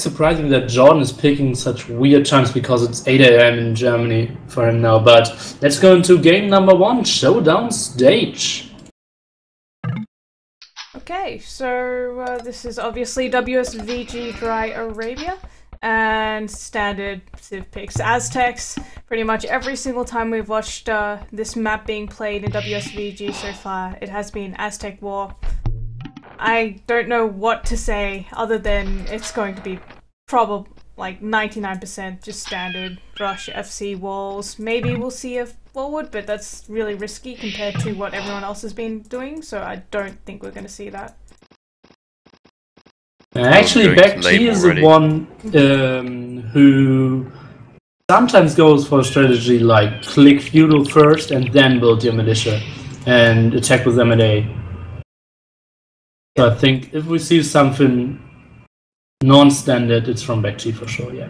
surprising that Jordan is picking such weird times because it's 8 AM in Germany for him now. But let's go into game number 1, Showdown stage. Okay, so this is obviously WSVG Dry Arabia and standard civ picks. Aztecs, pretty much every single time we've watched this map being played in WSVG so far, it has been Aztec War. I don't know what to say other than it's going to be probably like 99% just standard rush FC walls. Maybe we'll see a forward, but that's really risky compared to what everyone else has been doing, so I don't think we're going to see that. Actually, BacT is the one who sometimes goes for a strategy like click feudal first and then build your militia and attack with M&A. So I think if we see something non-standard, it's from BacT for sure, yeah.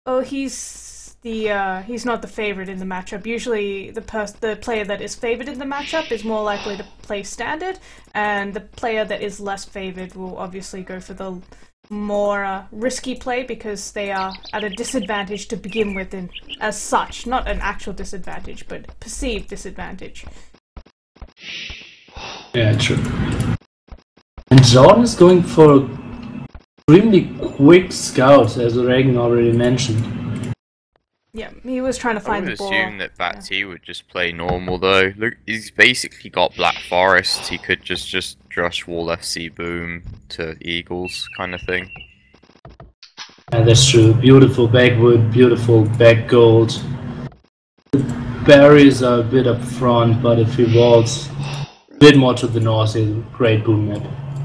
Oh, he's not the favorite in the matchup. Usually the player that is favored in the matchup is more likely to play standard, and the player that is less favored will obviously go for the more risky play because they are at a disadvantage to begin with, and as such, not an actual disadvantage, but perceived disadvantage. Yeah, true. And Jordan is going for extremely quick scouts, as Reagan already mentioned. Yeah, he was trying to find the ball. I would assume that BacT would just play normal though. Look, he's basically got Black Forest. He could just rush Wall FC Boom to Eagles kind of thing. Yeah, that's true. Beautiful backwood, beautiful back gold. The barriers are a bit up front, but if he walls a bit more to the north, he's a great boom map.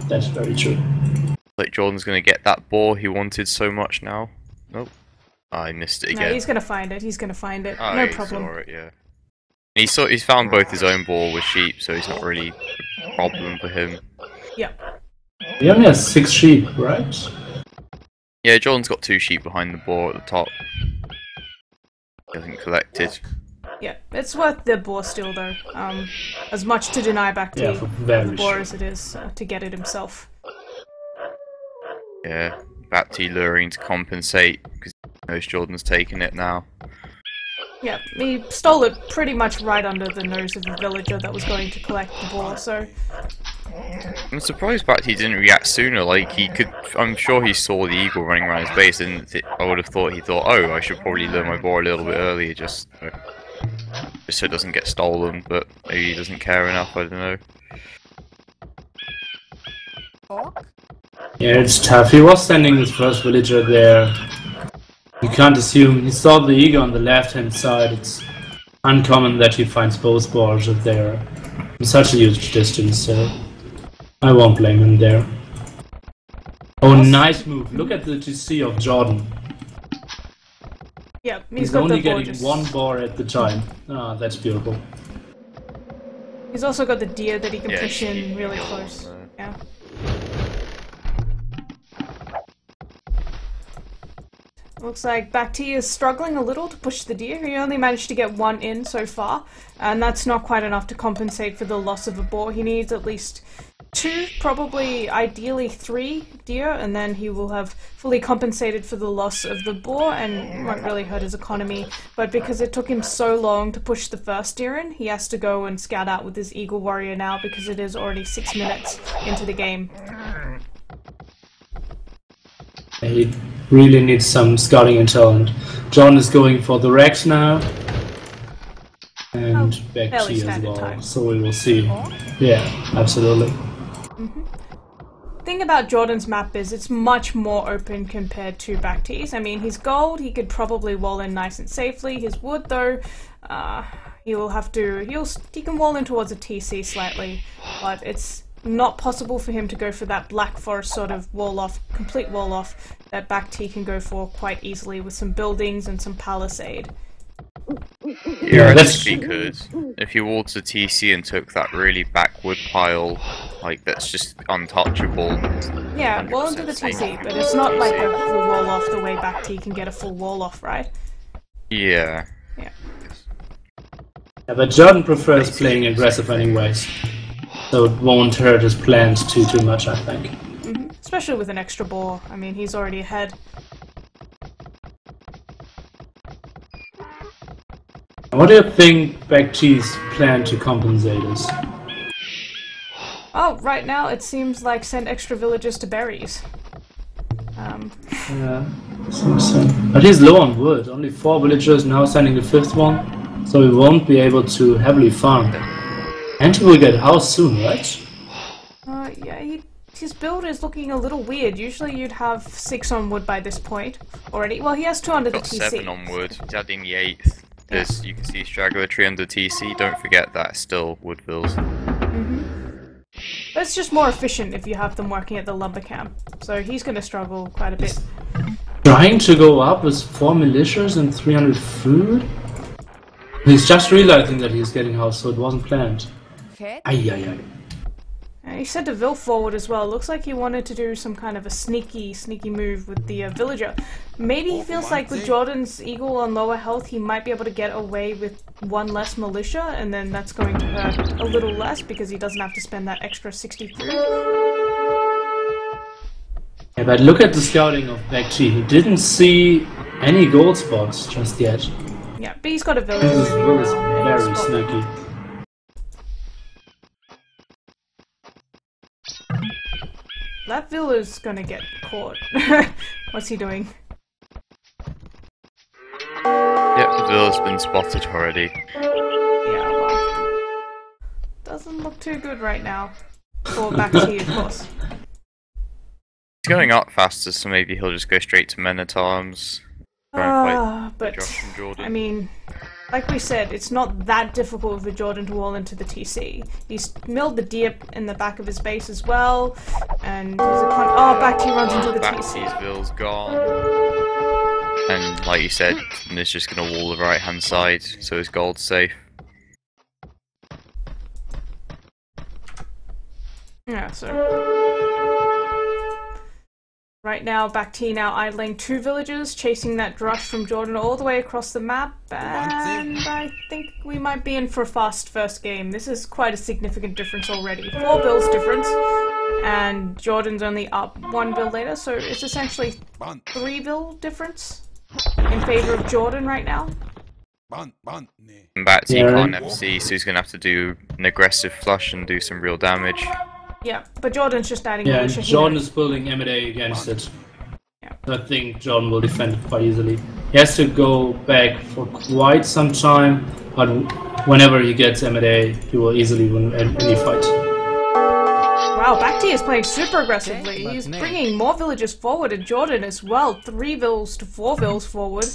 That's very true. Like Jordan's gonna get that ball he wanted so much now. Nope. I missed it again. No, he's gonna find it. He's gonna find it. Oh, No he problem. saw it, yeah. He's found both his own ball with sheep, so it's not really a problem for him. Yeah. He only has 6 sheep, right? Yeah, Jordan's got 2 sheep behind the ball at the top. He hasn't collected. Yeah, it's worth the boar still though. As much to deny BacT Yeah, the boar as it is to get it himself. Yeah, BacT luring to compensate because he knows Jordan's taking it now. Yeah, he stole it pretty much right under the nose of the villager that was going to collect the boar, so... I'm surprised BacT didn't react sooner, like he could... I'm sure he saw the eagle running around his base and I would have thought he thought, oh, I should probably lure my boar a little bit earlier just so it doesn't get stolen, but maybe he doesn't care enough, I don't know. Yeah, it's tough. He was sending his first villager there. You can't assume. He saw the eagle on the left-hand side. It's uncommon that he finds both boars if they're in such a huge distance, so I won't blame him there. Oh, nice move. Look at the GC of Jordan. Yeah, he's got only the boar getting one boar at the time. Ah, that's beautiful. He's also got the deer that he can Yeah, push in really close. Yeah. Looks like BacT is struggling a little to push the deer. He only managed to get 1 in so far, and that's not quite enough to compensate for the loss of a boar. He needs at least 2, probably ideally 3 deer, and then he will have fully compensated for the loss of the boar and won't really hurt his economy. But because it took him so long to push the first deer in, he has to go and scout out with his eagle warrior now because it is already 6 minutes into the game. He really needs some scouting intel, and John is going for the Rex now. And BacT as well, time. So we will see. Yeah, absolutely. Thing about Jordan's map is it's much more open compared to BacT's. I mean, he's gold, he could probably wall in nice and safely. His wood though, he can wall in towards a TC slightly, but it's not possible for him to go for that Black Forest sort of wall-off, complete wall-off that BacT can go for quite easily with some buildings and some palisade. Yeah, that's because if you walled to TC and took that really backwood pile, like that's just untouchable. Yeah, wall into the TC, but it's not like a full wall-off the way BacT can get a full wall-off, right? Yeah. Yeah. Yeah, but Jordan prefers playing aggressive anyways. So it won't hurt his plans too much, I think. especially with an extra ball. I mean, he's already ahead. What do you think BacT's plan to compensate is? Oh, right now it seems like send extra villagers to berries. Yeah, seems so. But he's low on wood. Only 4 villagers, now sending the 5th one, so he won't be able to heavily farm. And he will get house soon, right? Yeah, his build is looking a little weird. Usually you'd have 6 on wood by this point already. Well, he has 2 under the TC. Got 7 on wood. He's adding the 8th. There's, you can see straggler tree under TC. Don't forget that still woodvilles. But it's just more efficient if you have them working at the lumber camp. So he's going to struggle quite a bit. Trying to go up with 4 militias and 300 food? He's just realizing that he's getting house, so it wasn't planned. Ay. And he sent a Vil forward as well. Looks like he wanted to do some kind of a sneaky move with the villager. Maybe he feels like with Jordan's Eagle on lower health, he might be able to get away with 1 less militia, and then that's going to hurt a little less because he doesn't have to spend that extra 63. Yeah, but look at the scouting of BacT. He didn't see any gold spots just yet. Yeah, but he's got a villager. This is very sneaky. That villager's gonna get caught. What's he doing? Yep, the villa's been spotted already. Yeah, well, doesn't look too good right now. For BacT, of course. He's going up faster, so maybe he'll just go straight to men-at-arms. But Josh and Jordan. I mean, like we said, it's not that difficult for Jordan to wall into the TC. He's milled the deer in the back of his base as well, and there's a BacT runs into the TC. BacT's Ville's gone. And like you said, Jordan is just going to wall the right-hand side, so his gold's safe. Yeah, so... Right now, BacT now idling 2 villagers, chasing that drush from Jordan all the way across the map, and I think we might be in for a fast first game. This is quite a significant difference already. 4 bills difference, and Jordan's only up 1 bill later, so it's essentially 3 bill difference in favor of Jordan right now. And BacT can't FC, so he's going to have to do an aggressive flush and do some real damage. Yeah, but Jordan's just adding militia. Yeah, Jordan is building M&A against it. Yeah. I think Jordan will defend it quite easily. He has to go back for quite some time, but whenever he gets M&A, he will easily win any fight. Wow, BacT is playing super aggressively. He's bringing more villagers forward, and Jordan as well. 3 vills to 4 vills forward.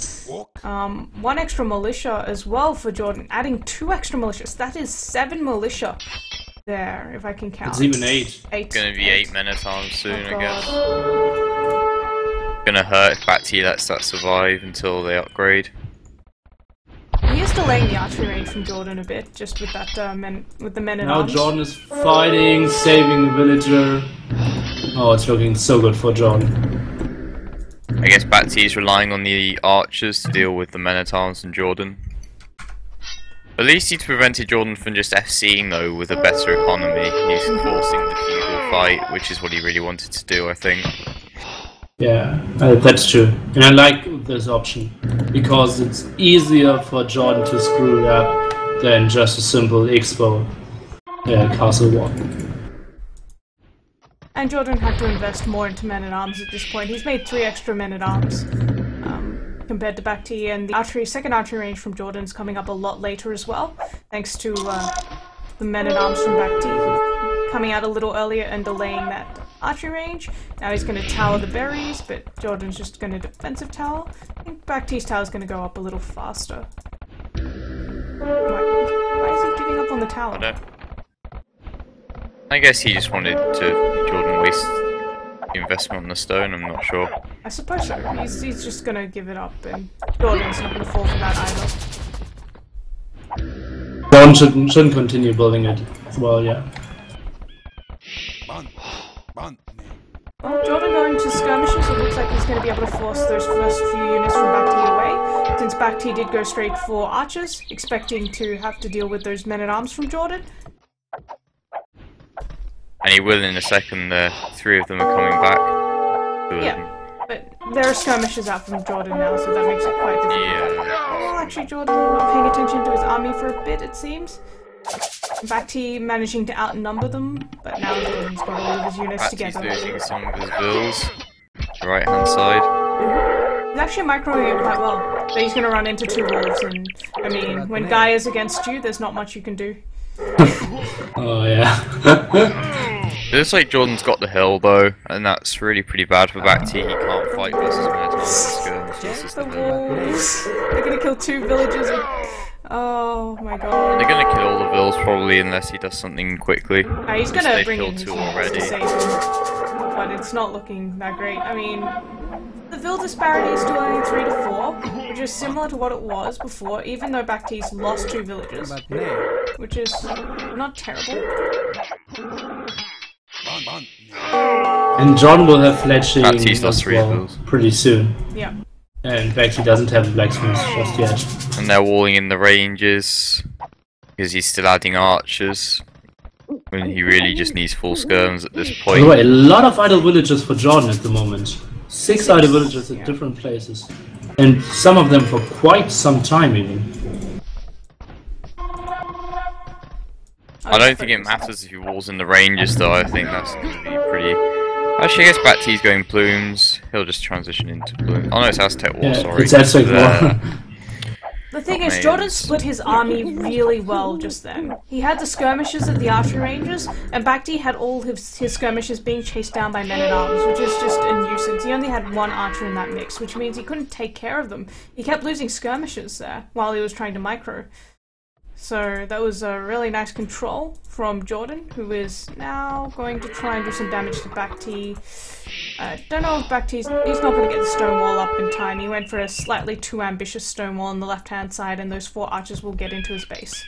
1 extra militia as well for Jordan, adding 2 extra militias. That is 7 militia. There, if I can count. It's even 8. It's gonna be 8 men-at-arms soon, I guess. Gonna hurt if BacT lets that survive until they upgrade. He is delaying the archery range from Jordan a bit, just with that with the men-at-arms. Now Jordan is fighting, saving the villager. Oh, it's looking so good for Jordan. I guess BacT is relying on the archers to deal with the men-at-arms and Jordan. At least he's prevented Jordan from just FCing though with a better economy. He's forcing the feudal fight, which is what he really wanted to do, I think. Yeah, that's true. And I like this option, because it's easier for Jordan to screw it up than just a simple Expo castle war. And Jordan had to invest more into men-at-arms at this point. He's made 3 extra men-at-arms. Compared to BacT, and the second archery range from Jordan's coming up a lot later as well, thanks to the men-at-arms from BacT coming out a little earlier and delaying that archery range. Now he's going to tower the berries, but Jordan's just going to defensive tower. I think BacT's tower is going to go up a little faster. Why is he giving up on the tower? I guess he just wanted to Jordan waste investment on the stone, I'm not sure. I suppose so. He's just gonna give it up, and Jordan's not gonna fall for that either. Jordan shouldn't continue building it as well, yeah. Well, Jordan going to skirmishes, it looks like he's gonna be able to force those first few units from BacT away, since BacT did go straight for archers, expecting to have to deal with those men-at-arms from Jordan. And he will in a second. The 3 of them are coming back. Yeah, but there are skirmishes out from Jordan now, so that makes it quite difficult. Yeah. Oh, actually, Jordan not paying attention to his army for a bit, it seems. BacT managing to outnumber them, but now Jordan's got all of his units together. BacT's losing some of his vills. Right hand side. He's actually microing it quite well, but he's going to run into 2 wolves, and I mean, when Guy is against you, there's not much you can do. Oh yeah. Mm. It looks like Jordan's got the hill though, and that's really pretty bad for BacT. He can't fight versus Minotaurs and skirms. The wolves. They're going to kill 2 villagers. Oh my god. They're gonna kill all the vills probably unless he does something quickly. He's going to bring in killed his 2 units already. to save him, but it's not looking that great. I mean, the Vill disparity is still only 3 to 4, which is similar to what it was before, even though BacT's lost 2 villagers, which is not terrible. And John will have fletching BacT's lost as 3 well vills. pretty soon. Yeah. And BacT doesn't have a blacksmith just yet. And they're walling in the ranges because he's still adding archers when he really just needs full skirms at this By the point. way, a lot of idle villages for Jordan at the moment. 6 idle villages at different places. And some of them for quite some time even. I don't think it matters if he walls in the ranges though. I think that's going to be pretty. Actually, I guess BacT's going plumes. He'll just transition into plumes. Oh no, it's Aztec War, Yeah, sorry. it's Aztec War. The thing is, Jordan split his army really well just then. He had the skirmishers at the archery ranges, and BacT had all his skirmishers being chased down by men-at-arms, which is just a nuisance. He only had 1 archer in that mix, which means he couldn't take care of them. He kept losing skirmishers there while he was trying to micro. So that was a really nice control from Jordan, who is now going to try and do some damage to BacT. I don't know if BacT's... he's not going to get the stone wall up in time. He went for a slightly too ambitious stone wall on the left-hand side, and those 4 archers will get into his base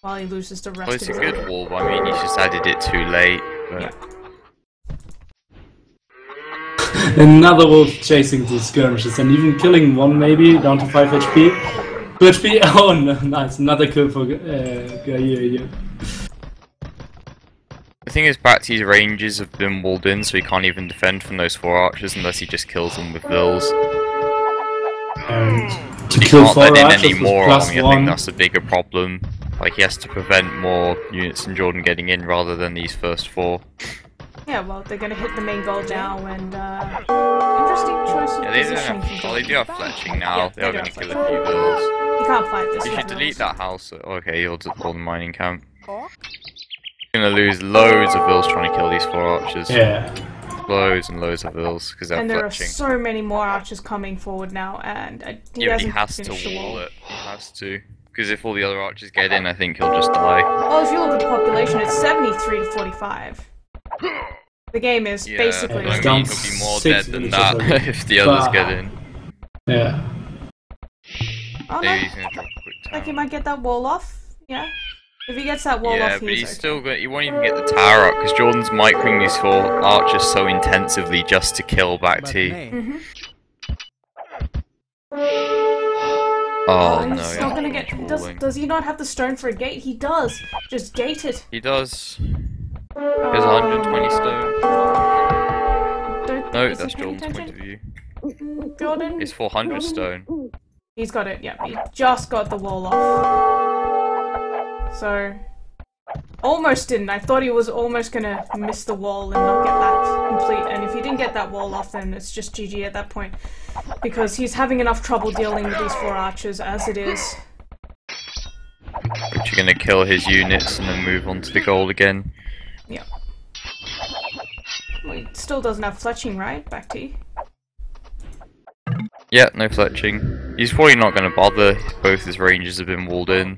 while he loses the rest Well, of it's his a good army. wall, but I mean, he's just added it too late. But... Yeah. Another wolf chasing the skirmishes and even killing 1 maybe, down to 5 HP. 2 HP, oh no, nice, another kill for Gaia. The thing is, BacT's ranges have been walled in, so he can't even defend from those 4 archers unless he just kills them with vills. And to He kill can't 4 let in archers any with more plus army. I 1. think that's the bigger problem. Like, he has to prevent more units than Jordan getting in rather than these first 4. Yeah, well, they're going to hit the main goal now, and interesting choice of Yeah, they do positioning have, from well, they do have fletching now. Yeah, they are they going do to have kill a few vills. You can't fight this. You with should delete vills. that house. Okay, you'll just call the mining camp. You're going to lose loads of vills trying to kill these 4 archers. Yeah. Loads and loads of vills because they're And there fletching. are so many more archers coming forward now, and he Yeah, but he hasn't has to finished the wall wall. it. He has to. Because if all the other archers get in, I think he'll just die. Well, if you look at the population, it's 73 to 45. The game is Yeah, basically... but I down mean, he'll be more 6 dead than villages that already. if the others get in. Yeah. Oh Maybe no, he's gonna drop a quick like he tower. might get that wall off, yeah? If he gets that wall Yeah, off, but he's he's okay. still got. He won't even get the tower up because Jordan's microing these 4 archers so intensively just to kill BacT. Mhm. Oh no, He's not gonna get... Does he not have the stone for a gate? He does! Just gate it! He does. There's 120 stone. No, Is he that's paying Jordan's point of attention? view. Jordan? It's 400 stone. He's got it, yeah. He just got the wall off. So... Almost didn't. I thought he was almost gonna miss the wall and not get that complete. And if he didn't get that wall off, then it's just GG at that point. Because he's having enough trouble dealing with these 4 archers as it is. Which are gonna kill his units and then move on to the goal again. Yeah. Well, he still doesn't have fletching, right? BacT? Yeah, no fletching. He's probably not gonna bother. Both his ranges have been walled in.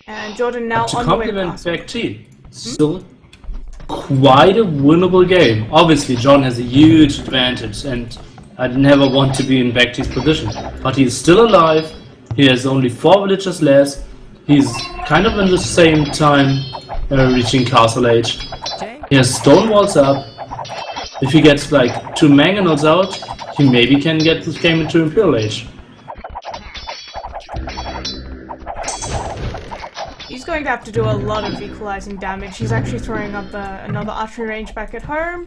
And Jordan now To on the way to compliment Castle. BacT, still quite a winnable game. Obviously, John has a huge advantage, and I'd never want to be in BacT's position. But he's still alive, he has only 4 villagers less, he's kind of in the same time reaching Castle Age. He has stone walls up. If he gets like 2 mangonels out, he maybe can get this game into Imperial Age. He's going going to have to do a lot of equalizing damage. He's actually throwing up another archery range back at home,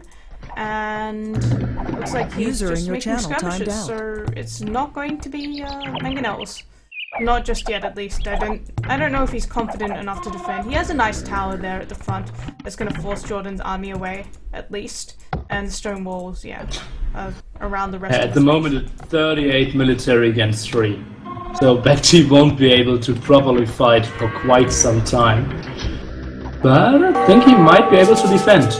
and looks like he's just making skirmishes, so it's not going to be mangonels. Not just yet, at least. I don't know if he's confident enough to defend. He has a nice tower there at the front that's going to force Jordan's army away, at least. And the stone walls, yeah, around the rest of At the moment, it's 38 military against 3. So BacT won't be able to properly fight for quite some time. But I think he might be able to defend.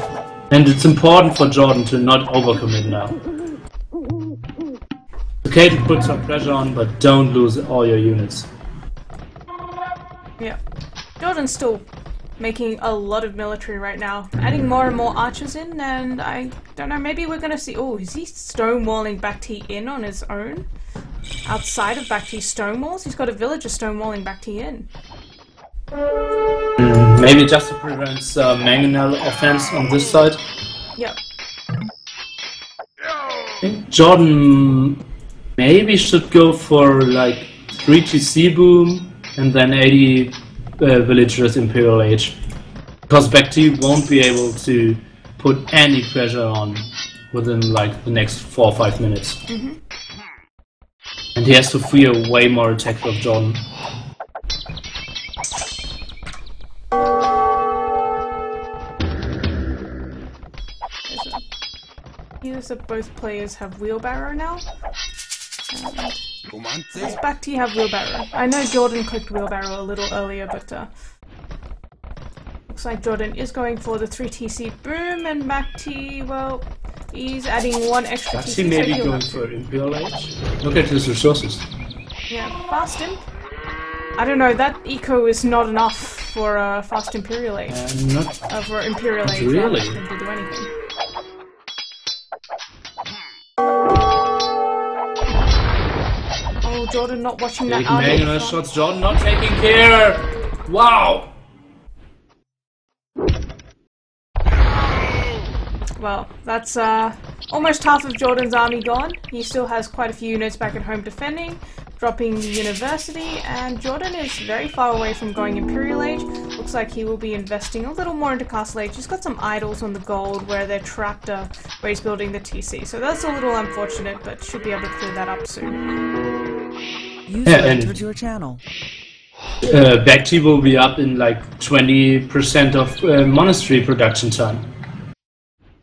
And it's important for Jordan to not overcommit now. Okay to put some pressure on, but don't lose all your units. Yeah. Jordan's still making a lot of military right now. Adding more and more archers in, and I don't know, maybe we're gonna see... Oh, is he stonewalling BacT in on his own? Outside of BacT's stone walls? He's got a villager stonewalling BacT in. Maybe just to prevent mangonel offense on this side. Yep. I think Jordan maybe should go for like 3 TC boom and then 80 villagers Imperial Age. Because BacT won't be able to put any pressure on within like the next 4 or 5 minutes. Mm-hmm. And he has to fear way more attack from Jordan. Here's that both players have wheelbarrow now. Does BacT have wheelbarrow? I know Jordan clicked wheelbarrow a little earlier, but looks like Jordan is going for the 3 TC boom, and BacT, well, he's adding 1 extra TC. He may be going for Imperial Age. Look at his resources. Yeah, fast imp. I don't know, that eco is not enough for fast Imperial Age. For Imperial Age, really? To do anything. Oh, Jordan not watching that army. Shots, Jordan not taking care! Wow! Well, that's almost half of Jordan's army gone. He still has quite a few units back at home defending, dropping the university, and Jordan is very far away from going Imperial Age. Looks like he will be investing a little more into Castle Age. He's got some idols on the gold where they're trapped where he's building the TC. So that's a little unfortunate, but should be able to clear that up soon. User entered your channel. BacT will be up in like 20% of monastery production time.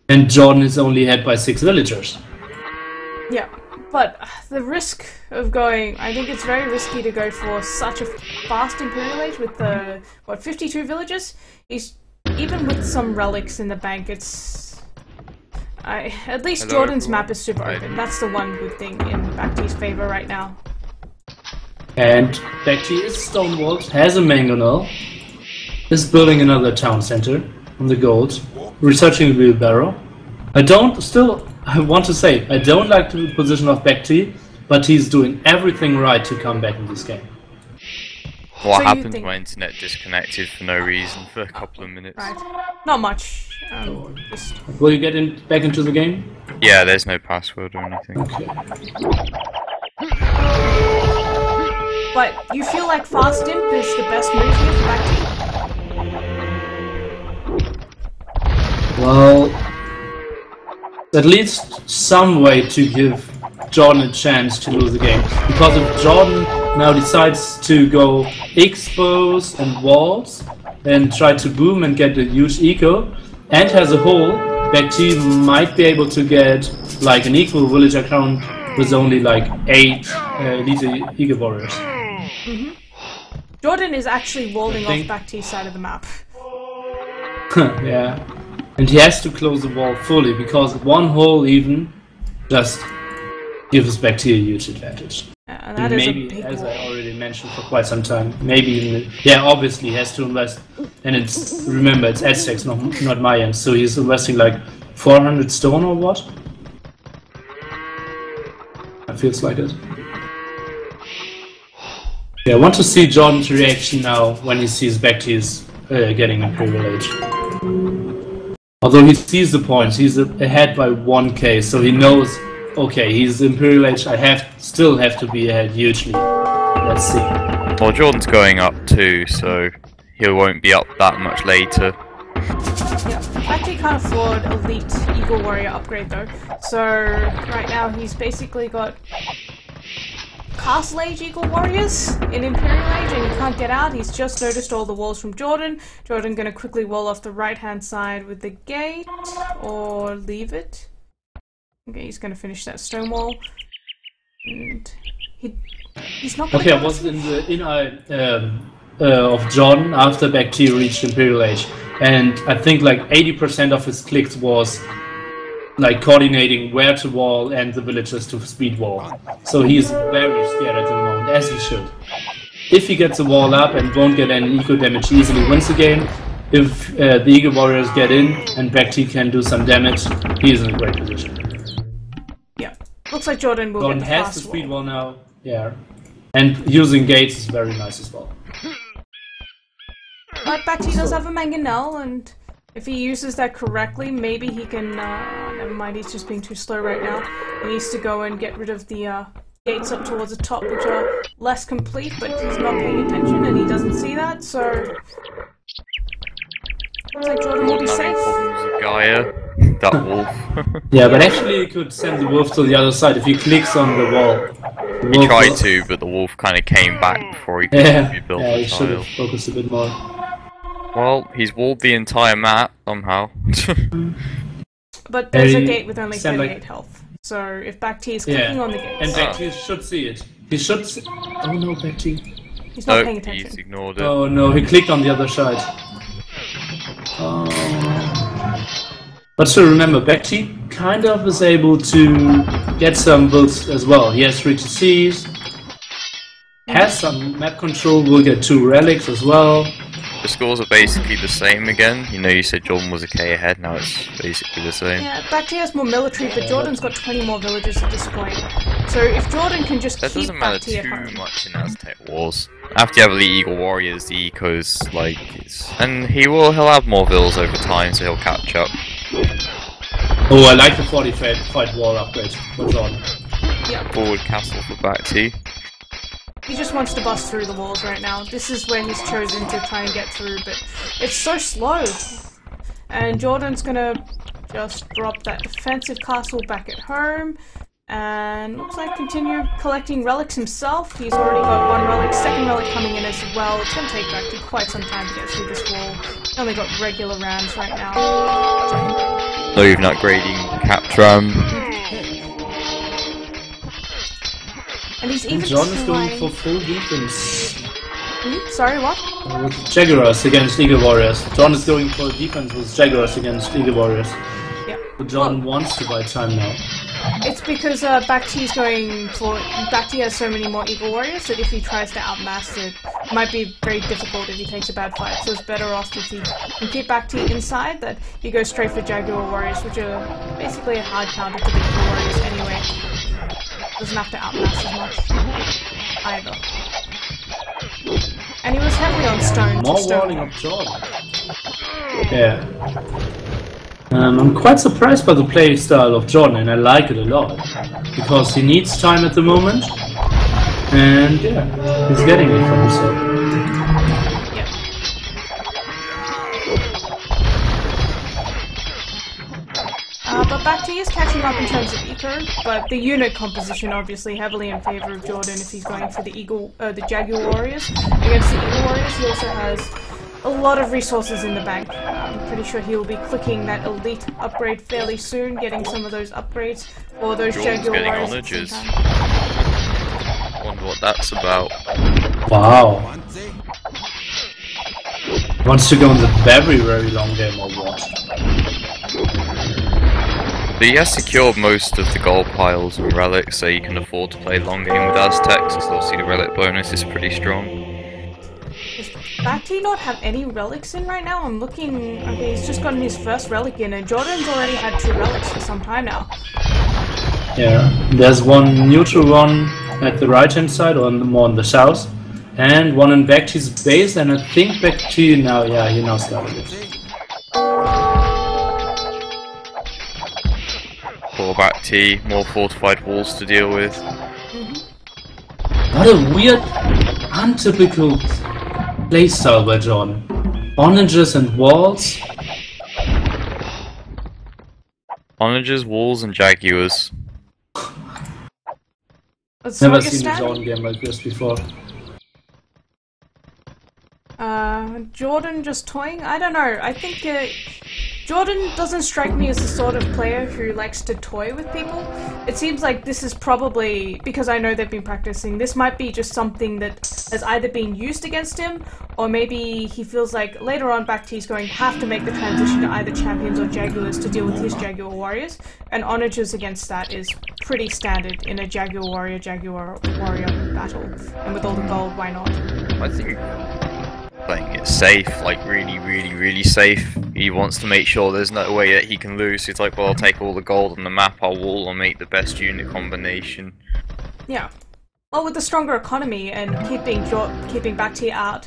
And Jordan is only ahead by 6 villagers. Yeah, but the risk of going... I think it's very risky to go for such a fast Imperial Age with the, 52 villagers? Even with some relics in the bank, it's... at least Jordan's map is super open. That's the one good thing in BacT's favor right now. And BacT is stonewalled, has a mangonel, is building another town center on the gold, researching wheelbarrow. I want to say, I don't like the position of BacT, but he's doing everything right to come back in this game. What happened to my internet disconnected for no reason for a couple of minutes? Right. Not much. Will you get back into the game? Yeah, there's no password or anything. Okay. But you feel like fast imp is the best move here for BacT? Well, at least some way to give Jordan a chance to lose the game. Because if Jordan now decides to go expose and walls and try to boom and get a huge eco and has a hole, BacT might be able to get like an equal villager count with only like 8 elite eco warriors. Mm-hmm. Jordan is actually walling off BacT's side of the map. Yeah. And he has to close the wall fully, because one hole even just gives BacT a huge advantage. And that and is maybe, a big as wall. I already mentioned for quite some time, maybe even, yeah, obviously he has to invest, and it's, remember, it's Aztecs, not Mayans, so he's investing like 400 stone or what? That feels like it. Yeah, I want to see Jordan's reaction now when he sees BacT is getting Imperial Age. Although he sees the points, he's ahead by 1k, so he knows, okay, he's Imperial Age, I still have to be ahead hugely. Let's see. Well, Jordan's going up too, so he won't be up that much later. Yeah, BacT can't afford elite Eagle Warrior upgrade though. So right now he's basically got Castle Age Eagle Warriors in Imperial Age and he can't get out. He's just noticed all the walls from Jordan. Jordan gonna quickly wall off the right hand side with the gate or leave it. Okay, he's gonna finish that stone wall. And he's not gonna Okay, I was in the inner of Jordan after BacT reached Imperial Age, and I think like 80% of his clicks was like coordinating where to wall and the villagers to speed wall. So he's very scared at the moment, as he should. If he gets the wall up and won't get any eco damage, he easily wins the game. If the Eagle Warriors get in and BacT can do some damage, he's in a great position. Yeah, looks like Jordan will Jordan get the has fast the speed wall. wall now, yeah. And using gates is very nice as well. But BacT does have a mangonel, and if he uses that correctly, maybe he can. Never mind, he's just being too slow right now. He needs to go and get rid of the gates up towards the top, which are less complete, but he's not paying attention and he doesn't see that, so. Looks like Jordan will be safe. Gaia, that wolf. Yeah, but actually he could send the wolf to the other side if he clicks on the wall. He tried to, but the wolf kind of came back before he could rebuild yeah, the he should tile. have focused a bit more. Well, he's walled the entire map somehow. But there's a He gate with only said, 38 like- health. So if BacT is clicking on the gates, And BacT should see it. He should see... Oh no, BacT. he's not paying Nope, attention. he's ignored it. Oh no, he clicked on the other side. Oh. But still remember, BacT kind of is able to get some builds as well. He has 3 TCs, has some map control, will get 2 relics as well. The scores are basically the same again. You know, you said Jordan was a K ahead, now it's basically the same. Yeah, BacT has more military, but Jordan's got 20 more villages at this point. So if Jordan can just That keep doesn't matter BacT at too home. much in Aztec Wars. After you have the Eagle Warriors, the Eco's like... And he'll have more vills over time, so he'll catch up. Oh, I like the 45 wall upgrade for Jordan. Yeah, Forward castle for BacT. he just wants to bust through the walls right now. This is where he's chosen to try and get through, but it's so slow. And Jordan's gonna just drop that defensive castle back at home. And looks like continue collecting relics himself. He's already got 1 relic, 2nd relic coming in as well. It's gonna take BacT quite some time to get through this wall. He's only got regular rams right now. Not even upgrading Captram. And he's even Jordan is going trying... for full defense. Sorry, what? With Jaguars against Eagle Warriors. Jordan is going for defense with Jaguars against Eagle Warriors. Yeah. But Jordan wants to buy time now. It's because BacT is going for... BacT has so many more Eagle Warriors that if he tries to outmass it, it might be very difficult if he takes a bad fight. So it's better off if he can keep BacT inside, that he goes straight for Jaguar Warriors, which are basically a hard counter to the Eagle Warriors anyway. Doesn't have to outmass as much either. And he was heavily on stone. More to stone. walling of Jordan. Yeah. I'm quite surprised by the play style of Jordan, and I like it a lot. Because he needs time at the moment. And yeah, he's getting it for himself. But BacT is catching up in terms of eco, but the unit composition obviously heavily in favor of Jordan if he's going for the Jaguar Warriors. Against the Eagle Warriors, he also has a lot of resources in the bank. I'm pretty sure he will be clicking that elite upgrade fairly soon, getting some of those upgrades for those Jordan's Jaguar getting Warriors. onages. Wonder what that's about. Wow. Wants to go in the very, very long game or what? But he has secured most of the gold piles and relics, so you can afford to play long game with Aztecs, because obviously the relic bonus is pretty strong. Does BacT not have any relics in right now? I'm looking... Okay, he's just gotten his first relic in, and Jordan's already had 2 relics for some time now. Yeah, there's one neutral one at the right hand side, or more on the south, and one in BacT's base, and I think BacT now, yeah, he now started it. For BacT, more fortified walls to deal with. What a weird, untypical playstyle by Jordan. Onages and walls. Onages, walls, and jaguars. Never seen a Jordan game like this before. Jordan just toying? I don't know. I think Jordan doesn't strike me as the sort of player who likes to toy with people. It seems like this is probably, because I know they've been practicing, this might be just something that has either been used against him, or maybe he feels like later on BacT's going to have to make the transition to either champions or jaguars to deal with his jaguar warriors, and onages against that is pretty standard in a jaguar warrior battle. And with all the gold, why not? I think playing it safe, like really safe. He wants to make sure there's no way that he can lose. He's like, well, I'll take all the gold on the map, I'll wall, I'll make the best unit combination. Yeah. Well, with the stronger economy and keeping BacT out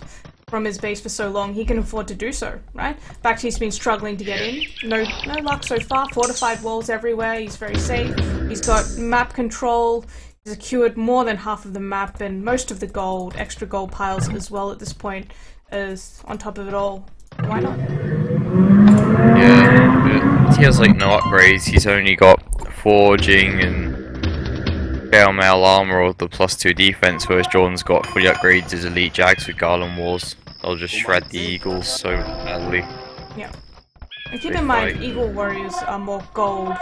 from his base for so long, he can afford to do so, right? BacT's been struggling to get in. No luck so far. Fortified walls everywhere. He's very safe. He's got map control. He's secured more than half of the map and most of the gold, extra gold piles as well at this point. Is on top of it all. Why not? Yeah, he has like no upgrades. He's only got forging and mail armor or the +2 defense, whereas Jordan's got fully upgraded his elite jags with Garland Wars. They'll just shred the eagles so badly. Yeah. And keep in mind, eagle warriors are more gold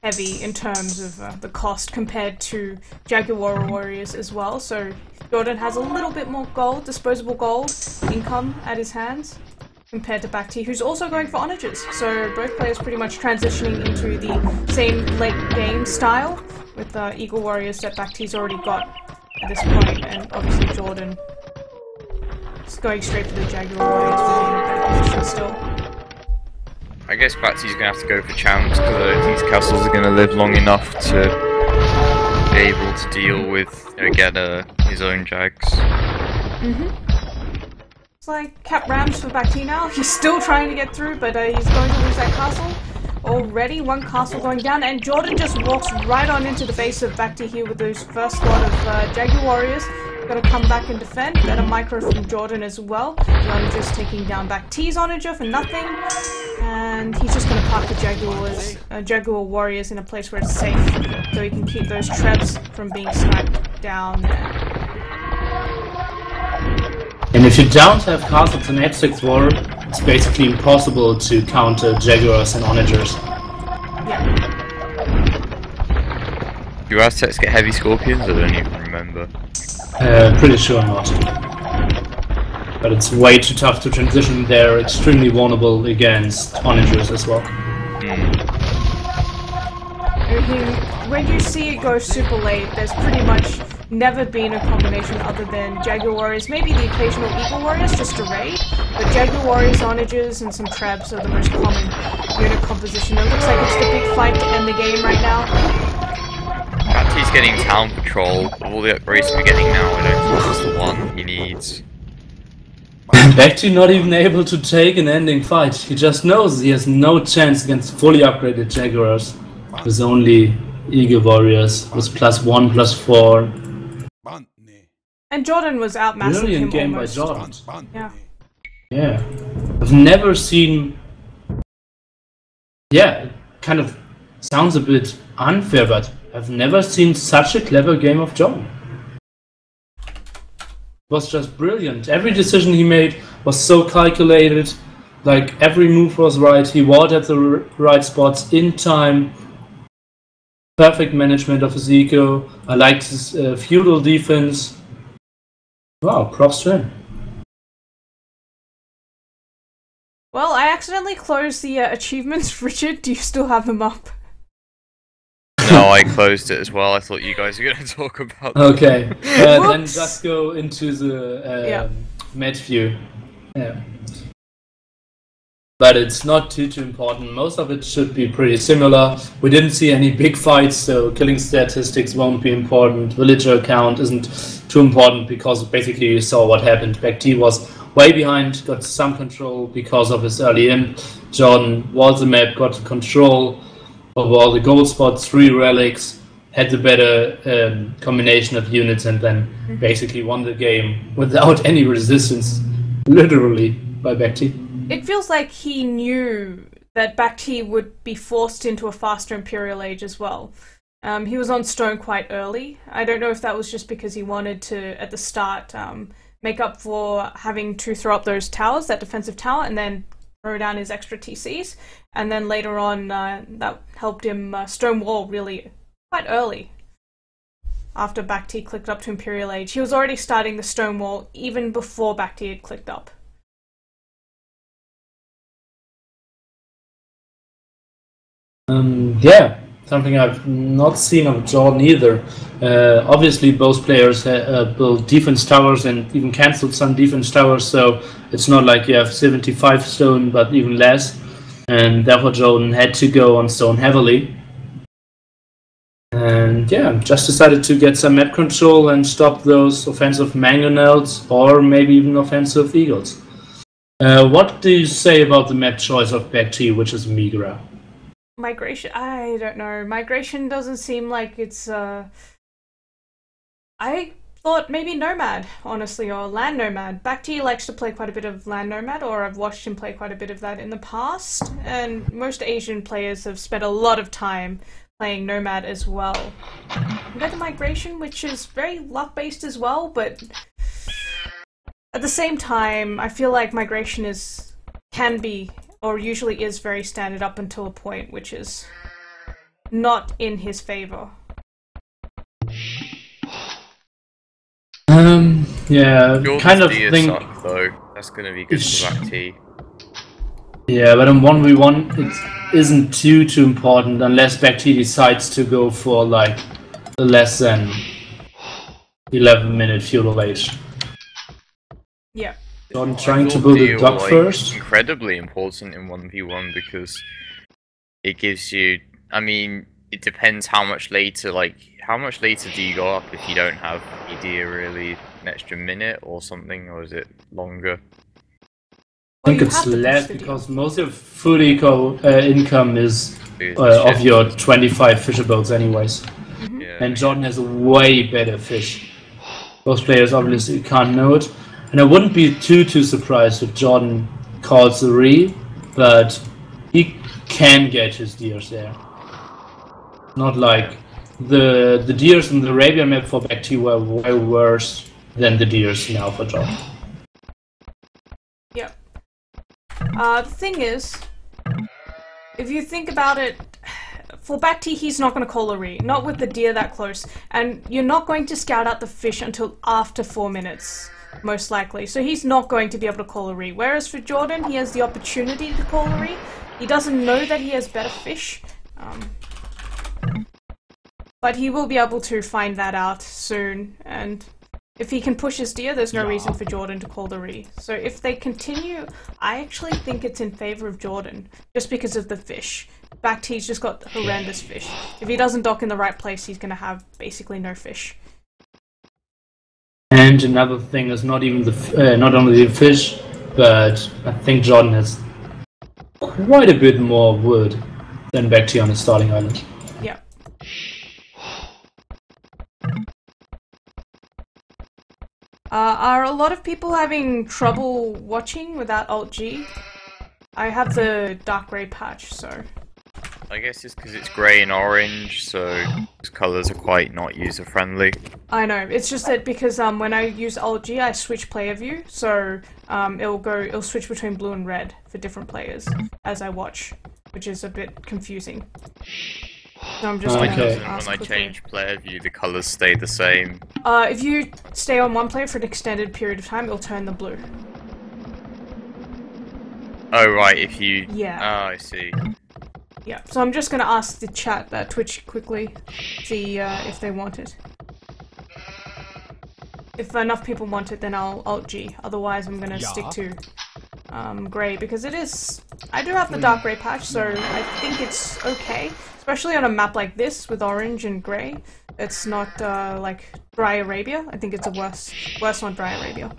heavy in terms of the cost compared to jaguar warriors as well, so Jordan has a little bit more gold, disposable gold income at his hands compared to BacT, who's also going for onages. So both players pretty much transitioning into the same late game style with eagle warriors that BacT's already got at this point, and obviously Jordan is going straight for the jaguar warriors, being in a better position still. I guess BacT's going to have to go for champs because I don't think his castles are going to live long enough to be able to deal with, get his own jags. It's like cap rams for BacT now. He's still trying to get through, but he's going to lose that castle. Already, one castle going down, and Jordan just walks right on into the base of BacT here with those first squad of jaguar warriors. Gotta come back and defend. Better micro from Jordan as well. Jordan just taking down BacT's onager for nothing. And he's just gonna park the jaguar warriors in a place where it's safe, so he can keep those trebs from being sniped down there. And if you don't have castles in H6 war, it's basically impossible to counter jaguars and onagers. Yeah. Do Aztecs get heavy scorpions? I don't even remember. Pretty sure not. But it's way too tough to transition. They're extremely vulnerable against onagers as well. When you see it go super late, there's pretty much never been a combination other than jaguar warriors, maybe the occasional eagle warriors just to raid, but jaguar warriors, onagers, and some trebs are the most common unit composition. It looks like it's the big fight to end the game right now. BacT's getting town patrol. Of all the upgrades we're getting now, I don't think it's the one he needs. BacT not even able to take an ending fight. He just knows he has no chance against fully upgraded jaguars. With only eagle warriors with +1, +4. And Jordan was outmassing Brilliant him game almost. by Jordan. Yeah. Yeah. I've never seen... Yeah, it kind of sounds a bit unfair, but I've never seen such a clever game of Jordan. It was just brilliant. Every decision he made was so calculated. Like, every move was right. He walled at the right spots in time. Perfect management of his eco. I liked his feudal defense. Wow, props to him. Well, I accidentally closed the achievements. Richard, do you still have them up? No, I closed it as well. I thought you guys were going to talk about that. Okay, then just go into the match view. Yeah. But it's not too important. Most of it should be pretty similar. We didn't see any big fights, so killing statistics won't be important. Villager count isn't too important because basically you saw what happened. BacT was way behind, got some control because of his early in. Jordan walled the map, got control over all the gold spots, 3 relics, had the better combination of units and then basically won the game without any resistance, literally, by BacT. It feels like he knew that BacT would be forced into a faster Imperial Age as well. He was on stone quite early. I don't know if that was just because he wanted to, at the start, make up for having to throw up those towers, that defensive tower, and then throw down his extra TCs. And then later on, that helped him stonewall really quite early. After BacT clicked up to Imperial Age, he was already starting the stonewall even before BacT had clicked up. Yeah, something I've not seen of Jordan either. Obviously, both players built defense towers and even cancelled some defense towers, so it's not like you have 75 stone, but even less. And therefore, Jordan had to go on stone heavily. And yeah, just decided to get some map control and stop those offensive mangonels or maybe even offensive eagles. What do you say about the map choice of BacT, which is Migra? Migration? I don't know. Migration doesn't seem like it's, I thought maybe Nomad, honestly, or Land Nomad. BacT likes to play quite a bit of Land Nomad, or I've watched him play quite a bit of that in the past, and most Asian players have spent a lot of time playing Nomad as well. Compared to Migration, which is very luck-based as well, but at the same time, I feel like Migration can be, or usually is, very standard up until a point, which is not in his favor. Yeah, Jordan's kind of Dia think. suck, though. That's gonna be good for BacT. Yeah, but in 1v1 it isn't too important unless BacT decides to go for like a less than 11-minute feudal age. Yeah. Jordan trying to build a dock first. Incredibly important in 1v1 because it gives you. I mean, it depends how much later. How much later do you go up if you don't have idea really? An extra minute or something, or is it longer? I think it's less because most of food income is of your 25 fisher boats anyways. Yeah. And Jordan has a way better fish. Most players obviously can't know it. And I wouldn't be too surprised if Jordan calls the re, but he can get his deers there. Not like the deers in the Arabia map for BacT were way worse than the deers now for Jordan. Yep. The thing is, if you think about it, for BacT he's not going to call a re, not with the deer that close, and you're not going to scout out the fish until after 4 minutes, most likely, so he's not going to be able to call a re. Whereas for Jordan, he has the opportunity to call a re. He doesn't know that he has better fish, but he will be able to find that out soon, and if he can push his deer, there's no reason for Jordan to call the re. So if they continue, I actually think it's in favor of Jordan, just because of the fish. BacT's just got horrendous fish. If he doesn't dock in the right place, he's going to have basically no fish. And another thing is not even not only the fish, but I think Jordan has quite a bit more wood than BacT on his starting island. Yeah. Are a lot of people having trouble watching without Alt-G? I have the dark grey patch, so... I guess it's because it's grey and orange, so those colours are quite not user-friendly. I know, it's just that because when I use Alt-G, I switch player view, so it'll switch between blue and red for different players as I watch, which is a bit confusing. So I'm just When ask I quickly. change player view, the colours stay the same. If you stay on one player for an extended period of time, it'll turn the blue. Oh right, if you... Yeah. Oh, I see. Yeah, so I'm just gonna ask the chat, Twitch quickly, see if they want it. If enough people want it, then I'll Alt-G. Otherwise, I'm gonna stick to grey, because it is... I do have the dark grey patch, so I think it's okay. Especially on a map like this, with orange and grey. It's not, like, Dry Arabia. I think it's a worse on Dry Arabia.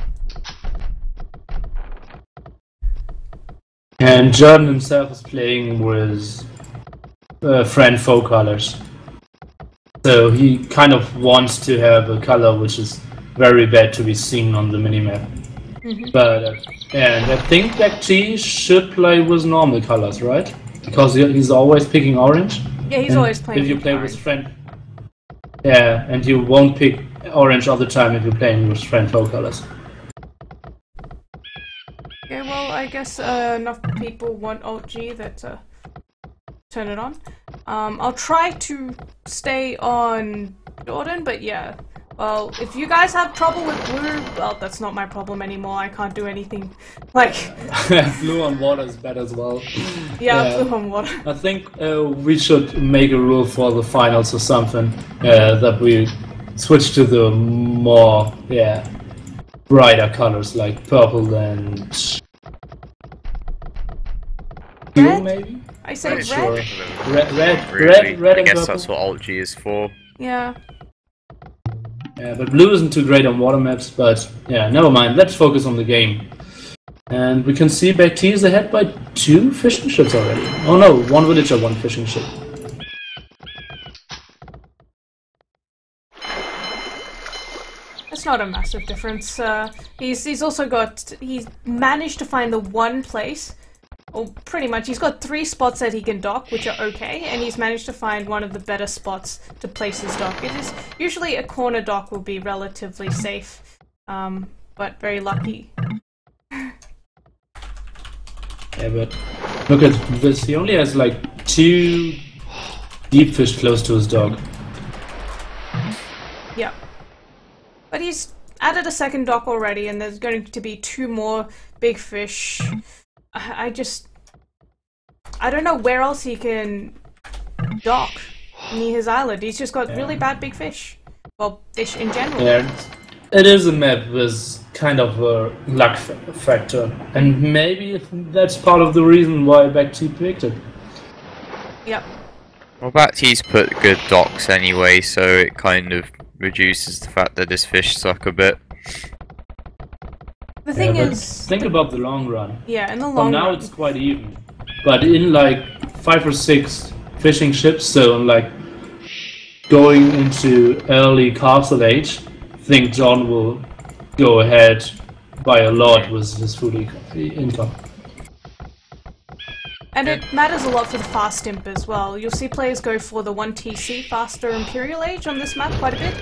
And Jordan himself is playing with friend foe colors. So he kind of wants to have a color which is very bad to be seen on the minimap. But and I think BacT should play with normal colors, right? Because he's always picking orange. Yeah, he's and always playing. If you play orange. with friend, yeah, and you won't pick orange all the time if you're playing with friend foe colors. Okay, well, I guess enough people want Alt G that turn it on. I'll try to stay on Jordan, but yeah. Well, if you guys have trouble with blue, well, that's not my problem anymore. I can't do anything. Like... Blue on water is better as well. Yeah, blue on water. I think we should make a rule for the finals or something, that we switch to the more, brighter colors, like purple and... blue, Red? maybe? I say red? Sure. Red, Red I and guess purple. that's what Alt G is for. Yeah. Yeah, but blue isn't too great on water maps, but yeah, never mind. Let's focus on the game. And we can see BacT is ahead by 2 fishing ships already. Oh no, 1 villager, 1 fishing ship. That's not a massive difference. He's also got... He's managed to find the one place, or pretty much, he's got 3 spots that he can dock, which are okay, and he's managed to find one of the better spots to place his dock. It is usually a corner dock will be relatively safe, but very lucky. Yeah, but look at this. He only has like 2 deep fish close to his dock. Yeah. But he's added a second dock already, and there's going to be 2 more big fish. I don't know where else he can dock near his island. He's just got really bad big fish. Well, fish in general. Yeah, it is a map with kind of a luck factor, and maybe that's part of the reason why BacT picked it. Yep. Well, BacT's put good docks anyway, so it kind of reduces the fact that his fish suck a bit. The thing but is... think about the long run. Yeah, in the Well, long now run. it's quite even. But in like 5 or 6 fishing ships, so like going into early Castle Age, I think John will go ahead by a lot with his food income. And it matters a lot for the fast imp as well. You'll see players go for the 1TC faster Imperial Age on this map quite a bit,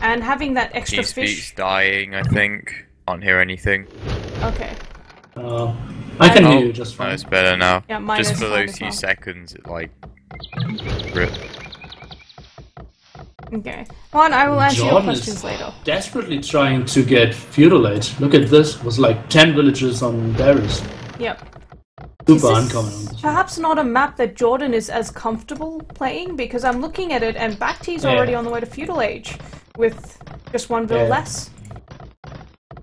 and having that extra His fish... feet's dying, I think. Can't hear anything. Okay. I can hear you just No, fine. it's better now. Yeah, mine Just is for fine those as few well. seconds, it like... ripped. Okay. Well, I will answer your John questions is later. desperately trying to get feudal age. Look at this, it was like 10 villages on Darius. Yep. Super This uncommon. is perhaps not a map that Jordan is as comfortable playing, because I'm looking at it and BacT's already on the way to feudal age with just 1 bill less.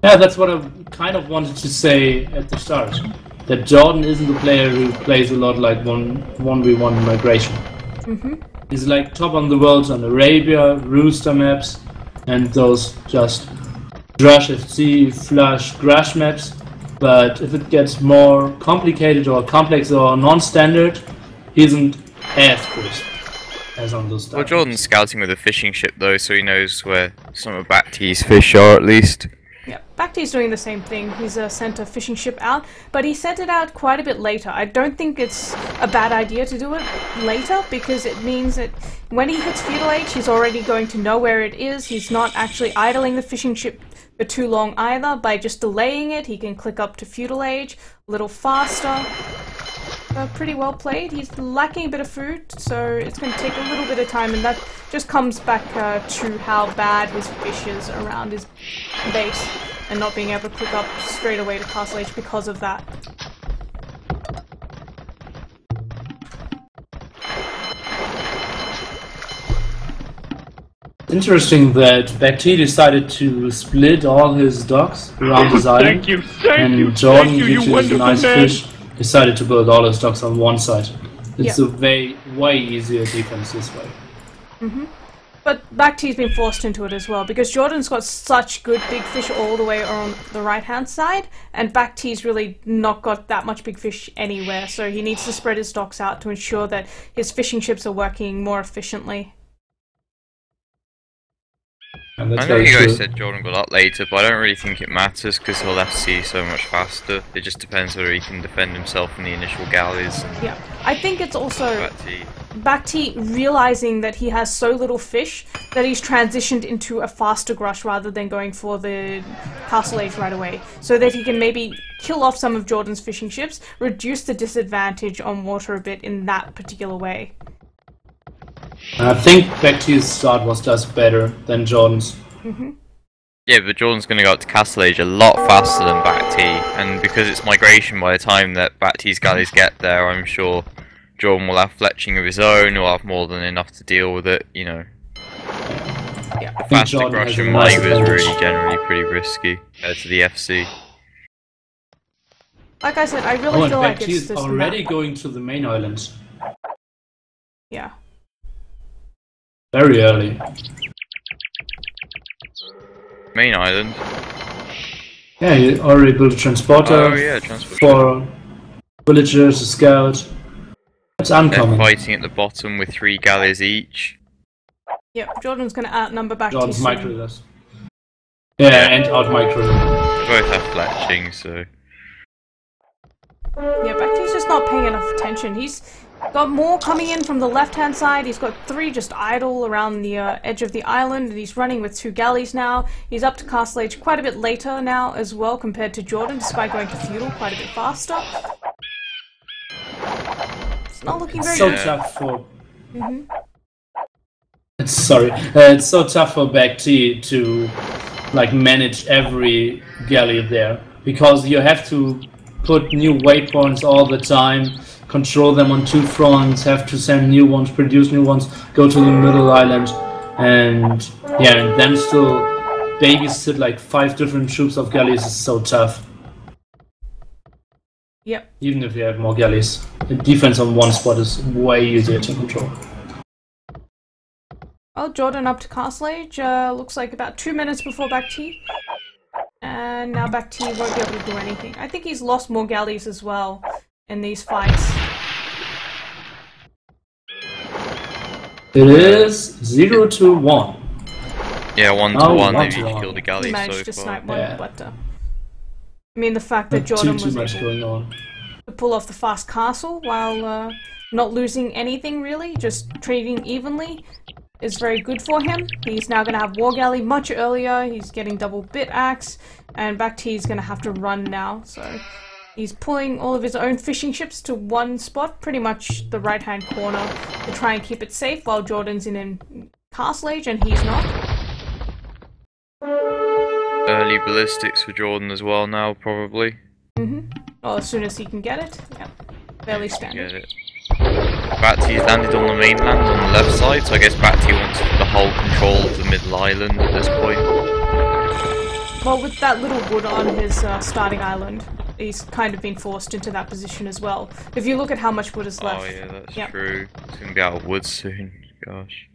Yeah, that's what I kind of wanted to say at the start. That Jordan isn't a player who plays a lot like 1v1 migration. He's like top on the world on Arabia, Rooster maps, and those just Drush FC, Flush, Grush maps. But if it gets more complicated or complex or non-standard, he isn't as crisp as on those Well, stuff. Jordan's scouting with a fishing ship though, so he knows where some of BacT's fish are at least. Yeah, BacT's doing the same thing. He's sent a fishing ship out, but he sent it out quite a bit later. I don't think it's a bad idea to do it later, because it means that when he hits feudal age, he's already going to know where it is. He's not actually idling the fishing ship for too long either. By just delaying it, he can click up to feudal age a little faster. Pretty well played. He's lacking a bit of food, so it's going to take a little bit of time, and that just comes back to how bad his fish is around his base, and not being able to click up straight away to Castle Age because of that. Interesting that BacT decided to split all his docks around his island, and Jordan, due to his nice fish, decided to build all his docks on one side. It's a way easier defense this way. But BacT's been forced into it as well, because Jordan's got such good big fish all the way on the right-hand side, and BacT's really not got that much big fish anywhere, so he needs to spread his docks out to ensure that his fishing ships are working more efficiently. And that's I know very you guys true. said Jordan got up later, but I don't really think it matters because he'll FC so much faster. It just depends whether he can defend himself in the initial galleys. And Yeah, I think it's also BacT. BacT realizing that he has so little fish that he's transitioned into a faster grush rather than going for the Castle Age right away, so that he can maybe kill off some of Jordan's fishing ships, reduce the disadvantage on water a bit in that particular way. I think BacT's start was just better than Jordan's. Yeah, but Jordan's going to go up to Castle Age a lot faster than BacT, and because it's migration by the time that BacT's galleys get there, I'm sure Jordan will have fletching of his own, or have more than enough to deal with it, you know. Yeah. I think Faster Jordan grush has a and nice Mike was advantage. really generally pretty risky compared to the FC. Like I said, I Oh, really and feel like BacT it's is this already map. going to the main island. Yeah. Very early. Main island. Yeah, he already built a transporter Oh yeah, transport. for villagers, a scout. That's They're uncommon. fighting at the bottom with 3 galleys each. Yep, Jordan's gonna outnumber BacT Jordan's soon. micro does. Yeah, and out micro. They both have fletching, so... Yeah, BacT's just not paying enough attention. He's got more coming in from the left-hand side. He's got 3 just idle around the edge of the island, and he's running with 2 galleys now. He's up to Castle Age quite a bit later now as well compared to Jordan, despite going to Feudal quite a bit faster. It's not looking very So good. tough for. It's so tough for BacT to like manage every galley there, because you have to put new waypoints all the time, control them on 2 fronts, have to send new ones, produce new ones, go to the middle island, and yeah, and then still babysit like 5 different troops of galleys is so tough. Yep. Even if you have more galleys, the defense on one spot is way easier to control. Well, Jordan up to Castle Age, looks like about 2 minutes before BacT. And now BacT won't be able to do anything. I think he's lost more galleys as well in these fights. It is 0-1. Yeah, 1 to Oh, 1, 1 they've to each 1. killed a He galley managed so to far. snipe one, Yeah. but I mean the fact that Not Jordan too was much able going on. to pull off the fast castle while not losing anything really, just trading evenly, is very good for him. He's now going to have War Galley much earlier, he's getting double bit axe, and BacT is going to have to run now, so he's pulling all of his own fishing ships to one spot, pretty much the right hand corner, to try and keep it safe while Jordan's in Castle Age and he's not. Early ballistics for Jordan as well now, probably. Well, as soon as he can get it, yeah, fairly standard. Get it. BacT's landed on the mainland on the left side, so I guess BacT wants the whole control of the middle island at this point. Well, with that little wood on his starting island, he's kind of been forced into that position as well. If you look at how much wood is left. Oh yeah, that's Yep. true. It's gonna be out of wood soon. Gosh.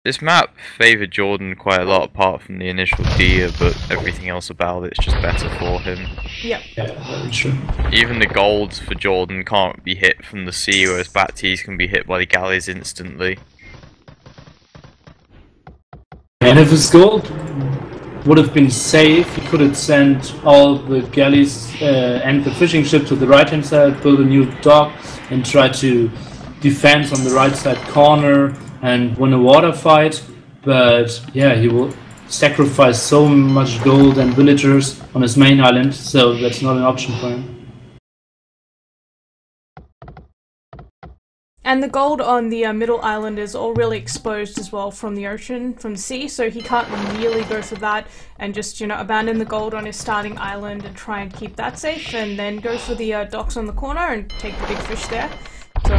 This map favoured Jordan quite a lot apart from the initial deer, but everything else about it's just better for him. Yep. Yeah, very true. Even the golds for Jordan can't be hit from the sea, whereas BacT's can be hit by the galleys instantly. And if his gold would have been safe, he could have sent all the galleys and the fishing ship to the right hand side, build a new dock, and try to defend on the right side corner and win a water fight. But yeah, he will sacrifice so much gold and villagers on his main island, so that's not an option for him. And the gold on the middle island is all really exposed as well from the ocean, from the sea, so he can't really go for that and just, you know, abandon the gold on his starting island and try and keep that safe, and then go for the docks on the corner and take the big fish there. So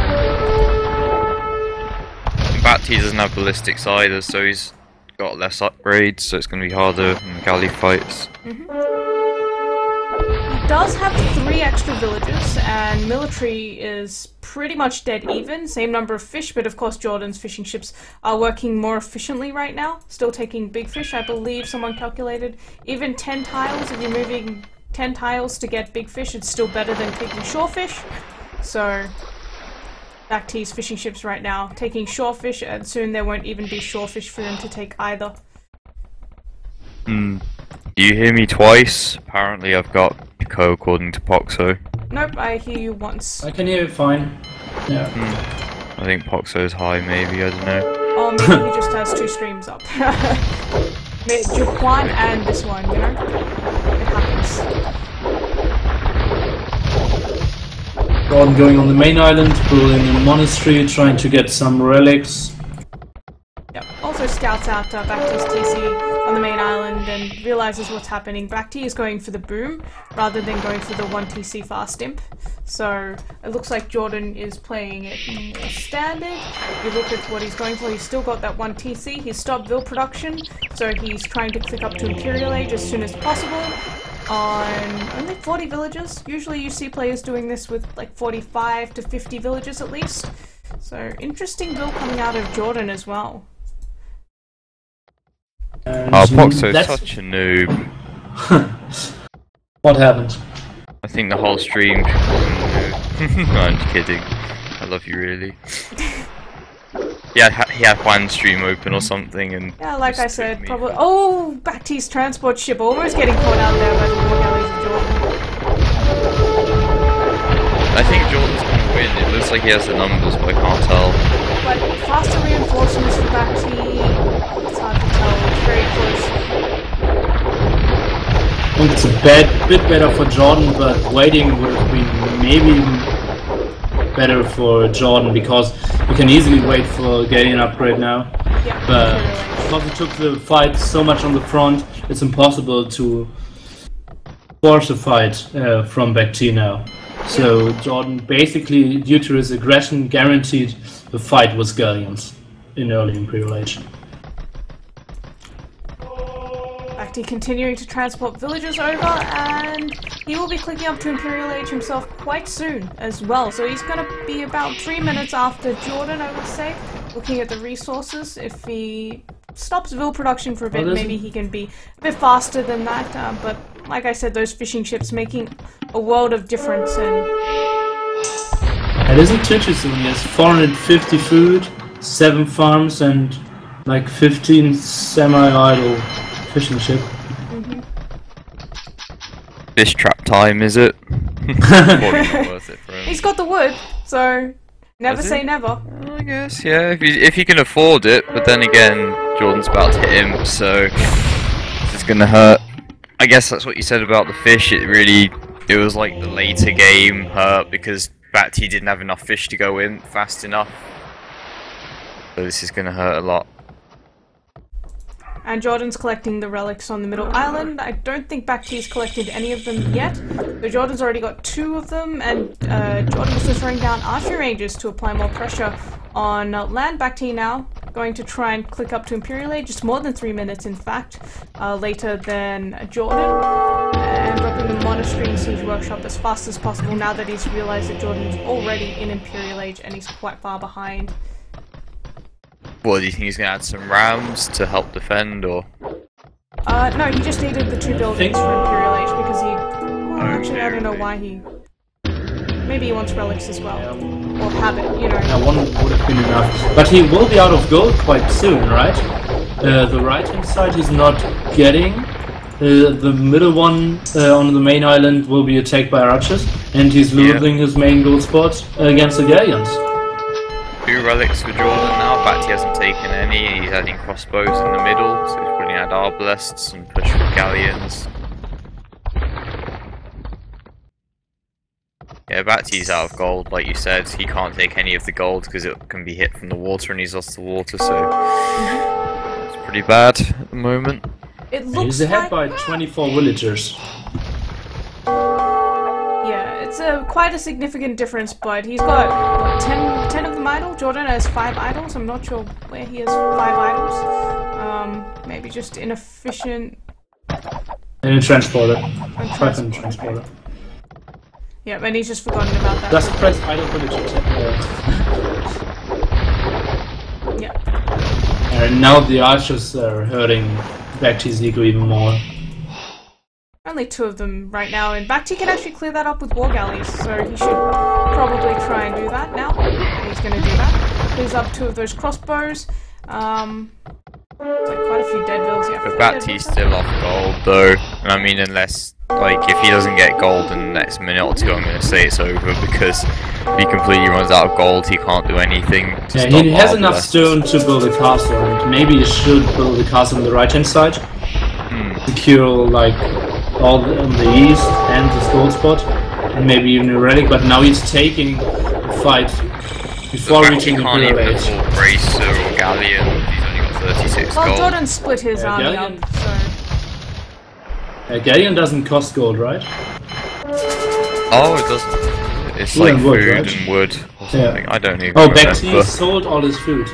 BacT doesn't have ballistics either, so he's got less upgrades, so it's going to be harder in galley fights. he does have 3 extra villages, and military is pretty much dead even, same number of fish, but of course Jordan's fishing ships are working more efficiently right now, still taking big fish. I believe someone calculated even 10 tiles, if you're moving 10 tiles to get big fish, it's still better than taking shore fish. So BacT's fishing ships right now taking shore fish, and soon there won't even be shore fish for them to take either. Do you hear me twice? Apparently I've got echo according to Poxo. Nope, I hear you once. I can hear it fine. Yeah. I think Poxo's high, maybe, I don't know. Or maybe he just has 2 streams up. Juan and this one, you know? It happens. Jordan going on the main island, building a monastery, trying to get some relics. Yep. Also scouts out BacT's TC on the main island and realizes what's happening. BacT is going for the boom rather than going for the 1 TC fast imp. So it looks like Jordan is playing it more standard. You look at what he's going for, he's still got that 1 TC. He's stopped Vil production, so he's trying to click up to Imperial Age as soon as possible on only 40 villages. Usually you see players doing this with like 45 to 50 villages at least. So interesting build coming out of Jordan as well. Poxo's such a noob. What happened? I think the whole stream. No, I'm just kidding. I love you, really. Yeah, he had one stream open or something, and yeah, like I said, probably. Oh, BacT's transport ship almost getting caught out there by the war galleys of Jordan. I think Jordan's gonna win. It looks like he has the numbers, but I can't tell. But faster reinforcements for BacT. It's hard to tell. It's very close. I think it's a bit better for Jordan, but waiting would have been maybe better for Jordan because you can easily wait for getting an upgrade now. Yeah, but because he took the fight so much on the front, it's impossible to force a fight from BacT now. So Jordan basically, due to his aggression, guaranteed the fight with Galleons in early Imperial Age. BacT continuing to transport villagers over, and he will be clicking up to Imperial Age himself quite soon as well. So he's going to be about 3 minutes after Jordan, I would say, looking at the resources. If he stops Vil production for a bit, maybe he can be a bit faster than that. But like I said, those fishing ships making a world of difference. And it isn't too soon. He has 450 food, 7 farms, and like 15 semi-idle fishing ship. Fish trap time, is it? Probably not worth it for him. He's got the wood, so never say never. I guess, yeah, if he can afford it, but then again, Jordan's about to hit him, so it's gonna hurt. I guess that's what you said about the fish. It was like the later game hurt because BacT didn't have enough fish to go in fast enough. So this is gonna hurt a lot. And Jordan's collecting the relics on the middle island. I don't think BacT's collected any of them yet. So Jordan's already got 2 of them, and Jordan's just throwing down archery ranges to apply more pressure on land. BacT now going to try and click up to Imperial Age, just more than 3 minutes in fact, later than Jordan. And dropping the monastery and siege workshop as fast as possible now that he's realized that Jordan's already in Imperial Age and he's quite far behind. What, do you think he's going to add some rams to help defend, or? No, he just needed the 2 buildings for Imperial Age because he... Well, actually, I don't know why he... Maybe he wants relics as well. Or habit, you know. Yeah, 1 would have been enough. But he will be out of gold quite soon, right? The right-hand side he's not getting. The middle one on the main island will be attacked by archers, and he's losing his main gold spot against the Galleons. 2 relics for Jordan now. BacT hasn't taken any. He's adding crossbows in the middle, so he's putting out arbalests and push for galleons. Yeah, BacT's out of gold, like you said. He can't take any of the gold because it can be hit from the water, and he's lost the water, so it's pretty bad at the moment. It looks he's ahead by 24 villagers. Yeah, it's quite a significant difference, but he's got what, 10 of them idle. Jordan has 5 idols. I'm not sure where he has 5 idols. Maybe just inefficient. And a transporter. 5 and transporter. Yeah, and he's just forgotten about that. Just press idle villager. Yeah. And now the archers are hurting BacT's ego even more. Only 2 of them right now, and BacT can actually clear that up with war galleys, so he should probably try and do that now. And he's going to do that. Clears up 2 of those crossbows. It's like quite a few dead vills, yeah. But BacT's still off gold though, and I mean unless, like, if he doesn't get gold in the next minute or two, I'm going to say it's over, because if he completely runs out of gold, he can't do anything to stop he has enough Arbalest. stone to build a castle, and maybe he should build a castle on the right-hand side. Secure, like, all on the east and this gold spot, and maybe even a relic, but now he's taking the fight before BacT reaching the can't Pillar even Age. afford Bracer or Galleon, he's only got 36 Well, gold. Jordan split his army Galleon. up, so... Galleon doesn't cost gold, right? Oh, it doesn't. It's Wood like and wood, food right? and wood or something. I don't even Oh, remember. BacT sold all his food.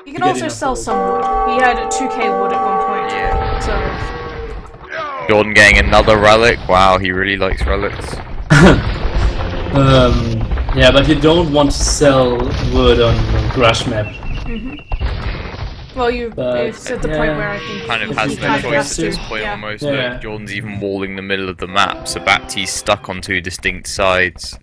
You can Get also enough sell gold. some wood. He had 2k wood at one point, Yeah. so... Jordan getting another relic. Wow, he really likes relics. Yeah, but you don't want to sell wood on the Grush map. Well, But, it's at the yeah. point where I think Kind of he has kind no of choice has at this to, point yeah. almost. Yeah. Like, Jordan's even walling the middle of the map, so BacT's stuck on two distinct sides.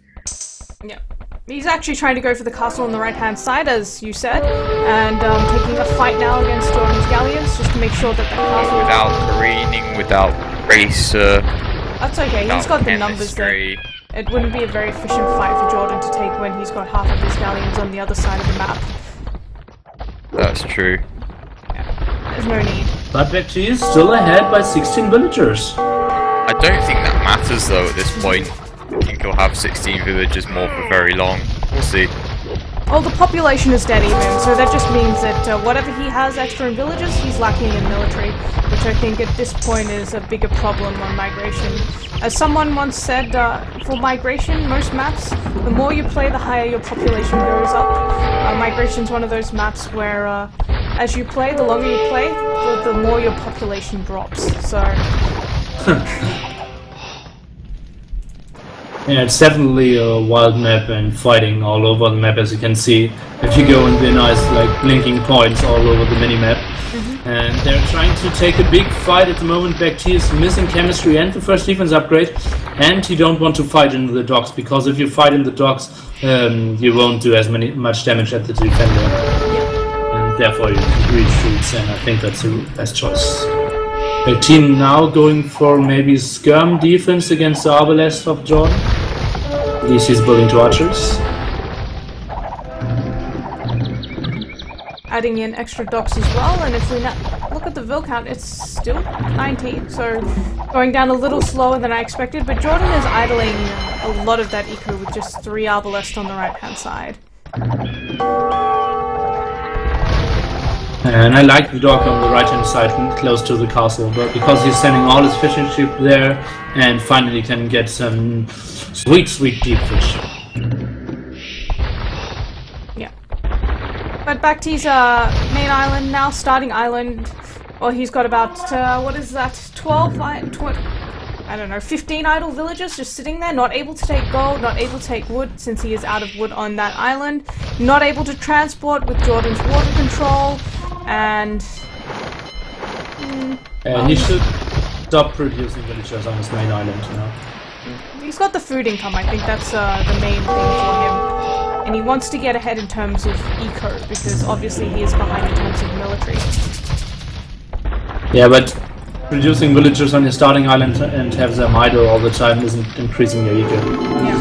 Yeah. He's actually trying to go for the castle on the right-hand side, as you said, and taking a fight now against Jordan's galleons, just to make sure that the castle... Without careening, without Bracer, That's okay, he's without got the numbers there. chemistry. It wouldn't be a very efficient fight for Jordan to take when he's got half of his galleons on the other side of the map. That's true. There's no need. But BacT is still ahead by 16 villagers. I don't think that matters though at this point. I think he'll have 16 villagers more for very long. We'll see. Well, the population is dead even, so that just means that whatever he has extra in villages, he's lacking in military, which I think at this point is a bigger problem on migration. As someone once said, for migration, most maps, the more you play, the higher your population goes up. Migration's one of those maps where, as you play, the longer you play, the more your population drops, so... Yeah, it's definitely a wild map and fighting all over the map, as you can see. If you go in the nice, like, blinking points all over the mini-map. And they're trying to take a big fight at the moment. BacT is missing chemistry and the first defense upgrade. And you don't want to fight in the docks, because if you fight in the docks, you won't do as much damage at the defender. And therefore you retreat, and I think that's the best choice. BacT now going for maybe skirm defense against the Arbalest of Jordan. At least he's building two archers. Adding in extra docks as well, and if we look at the Vil count, it's still 19, so going down a little slower than I expected, but Jordan is idling a lot of that eco with just 3 Arbalest on the right-hand side. And I like the dock on the right-hand side, close to the castle, but because he's sending all his fishing ship there, and finally can get some sweet, sweet deep fish. Yeah. But BacT's main island now, starting island, well, he's got about, what is that, 15 idle villagers just sitting there, not able to take gold, not able to take wood since he is out of wood on that island, not able to transport with Jordan's water control, and... He should stop producing villagers on his main island now. He's got the food income, I think that's the main thing for him. And he wants to get ahead in terms of eco, because obviously he is behind in terms of military. Yeah, but producing villagers on your starting island and have them idle all the time isn't increasing your eco. Yeah.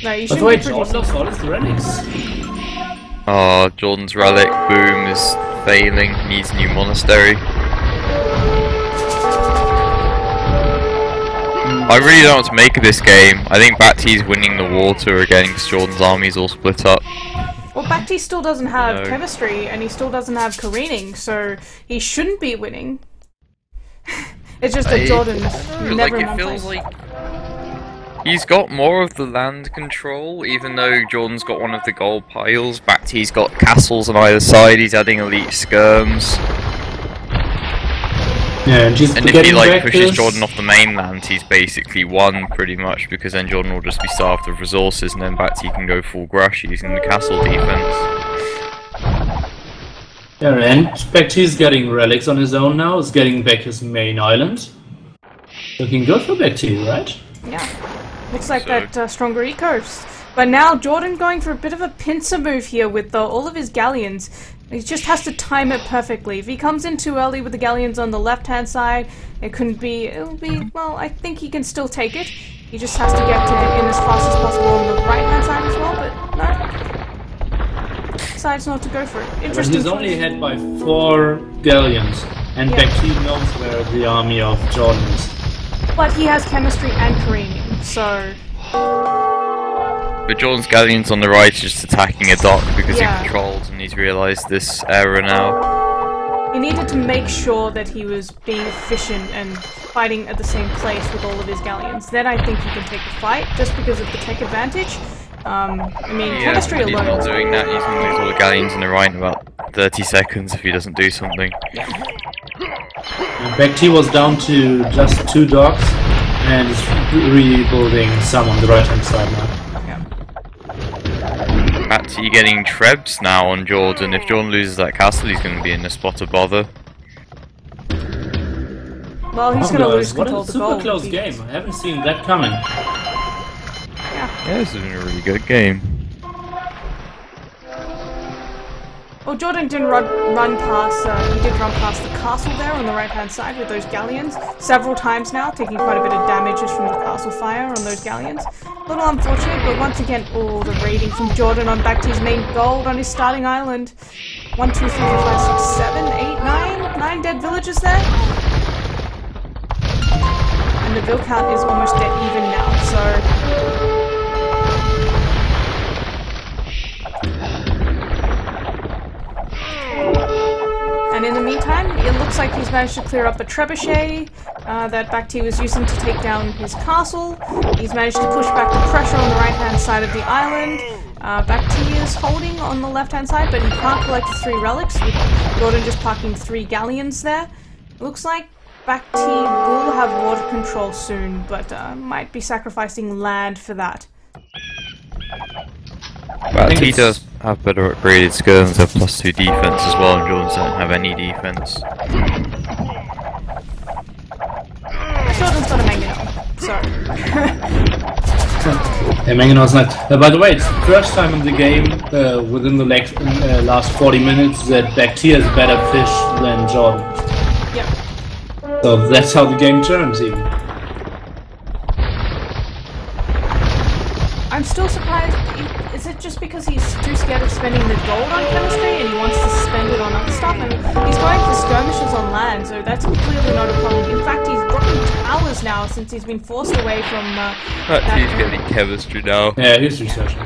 No, you By the shouldn't way, be Jordan producing... lost all his relics. Oh, Jordan's relic boom is failing. He needs a new monastery. I really don't know what to make of this game. I think BacT's winning the water again because Jordan's army's all split up. Well, BacT still doesn't have No. chemistry, and he still doesn't have careening, so he shouldn't be winning. It's just that Jordan's Like, never it won feels place. like he's got more of the land control, even though Jordan's got one of the gold piles. BacT's got castles on either side. He's adding elite skirms. Yeah, and he's And if getting he like back pushes his... Jordan off the mainland, he's basically won pretty much, because then Jordan will just be starved of resources, and then BacT can go full Grush using the castle defense. Yeah, and BacT's getting relics on his own now. He's getting back his main island. Looking good for BacT, right? Yeah, looks like So- that stronger ecos. But now Jordan going for a bit of a pincer move here with all of his galleons, He just has to time it perfectly. If he comes in too early with the galleons on the left-hand side, it'll be, well, I think he can still take it. He just has to get in as fast as possible on the right-hand side as well, but no. Decides not to go for it. Interesting. But he's only ahead by 4 galleons, and BacT knows where the army of Jordan is. But he has chemistry and careening, so... But Jordan's galleon's on the right is just attacking a dock because he controlled and he's realised this error now. He needed to make sure that he was being efficient and fighting at the same place with all of his galleons. Then I think he can take the fight, just because of the tech advantage. I mean, chemistry alone... He's not doing that, he's going to lose all the galleons on the right in about 30 seconds if he doesn't do something. BacT was down to just 2 docks and is rebuilding some on the right hand side now. BacT getting trebs now on Jordan. If Jordan loses that castle, he's going to be in a spot of bother. Well, he's going to lose control of the gold. What a super close game. I haven't seen that coming. Yeah, this has been a really good game. Well, Jordan didn't run past, he did run past the castle there on the right-hand side with those galleons several times now, taking quite a bit of damage just from the castle fire on those galleons. A little unfortunate, but once again, the raiding from Jordan on BacT's main gold on his starting island. 1, 2, 3, 4, 5, 6, 7, 8, 9. 9 dead villagers there. And the bill count is almost dead even now, so... And in the meantime, it looks like he's managed to clear up a trebuchet that BacT was using to take down his castle. He's managed to push back the pressure on the right-hand side of the island. BacT is holding on the left-hand side, but he can't collect the 3 relics, with Jordan just parking 3 galleons there. Looks like BacT will have water control soon, but might be sacrificing land for that. BacT does have better upgraded skirms, have +2 defense as well, and Jordan doesn't have any defense. Jordan's got a mangonel, so... Mangonel's not... by the way, it's the first time in the game, within the last 40 minutes, that BacT has better fish than Jordan. Yep. So that's how the game turns, even. I'm still surprised. Is it just because he's too scared of spending the gold on chemistry and he wants to spend it on other stuff? I mean, he's going for skirmishes on land, so that's completely not a problem. In fact, he's dropping towers now since he's been forced away from BacT's getting chemistry now. Yeah, he's researching.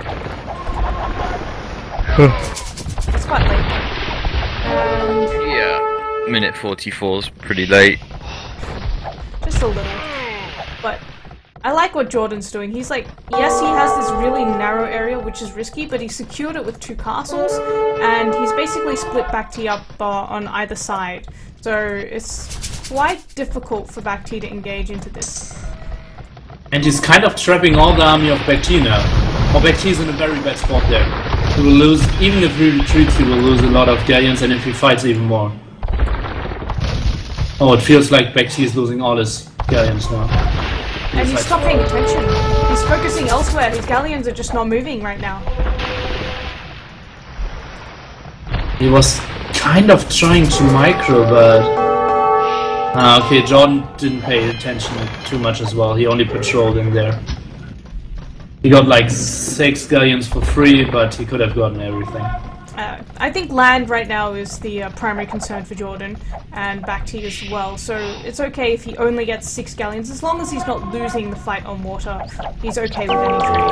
It's quite late. And Yeah, minute 44 is pretty late. just a little. But I like what Jordan's doing. He's like, yes, he has this really narrow area, which is risky, but he secured it with 2 castles, and he's basically split BacT up on either side. So it's quite difficult for BacT to engage into this. And he's kind of trapping all the army of BacT now. Or BacT's in a very bad spot there. He will lose, even if he retreats, he will lose a lot of galleons, and if he fights, even more. Oh, it feels like BacT is losing all his galleons now. And he's stopped paying attention. He's focusing elsewhere. His galleons are just not moving right now. He was kind of trying to micro, but... okay, Jordan didn't pay attention too much as well. He only patrolled in there. He got like 6 galleons for free, but he could have gotten everything. I think land right now is the primary concern for Jordan, and BacT as well, so it's okay if he only gets 6 galleons, as long as he's not losing the fight on water. He's okay with any trade.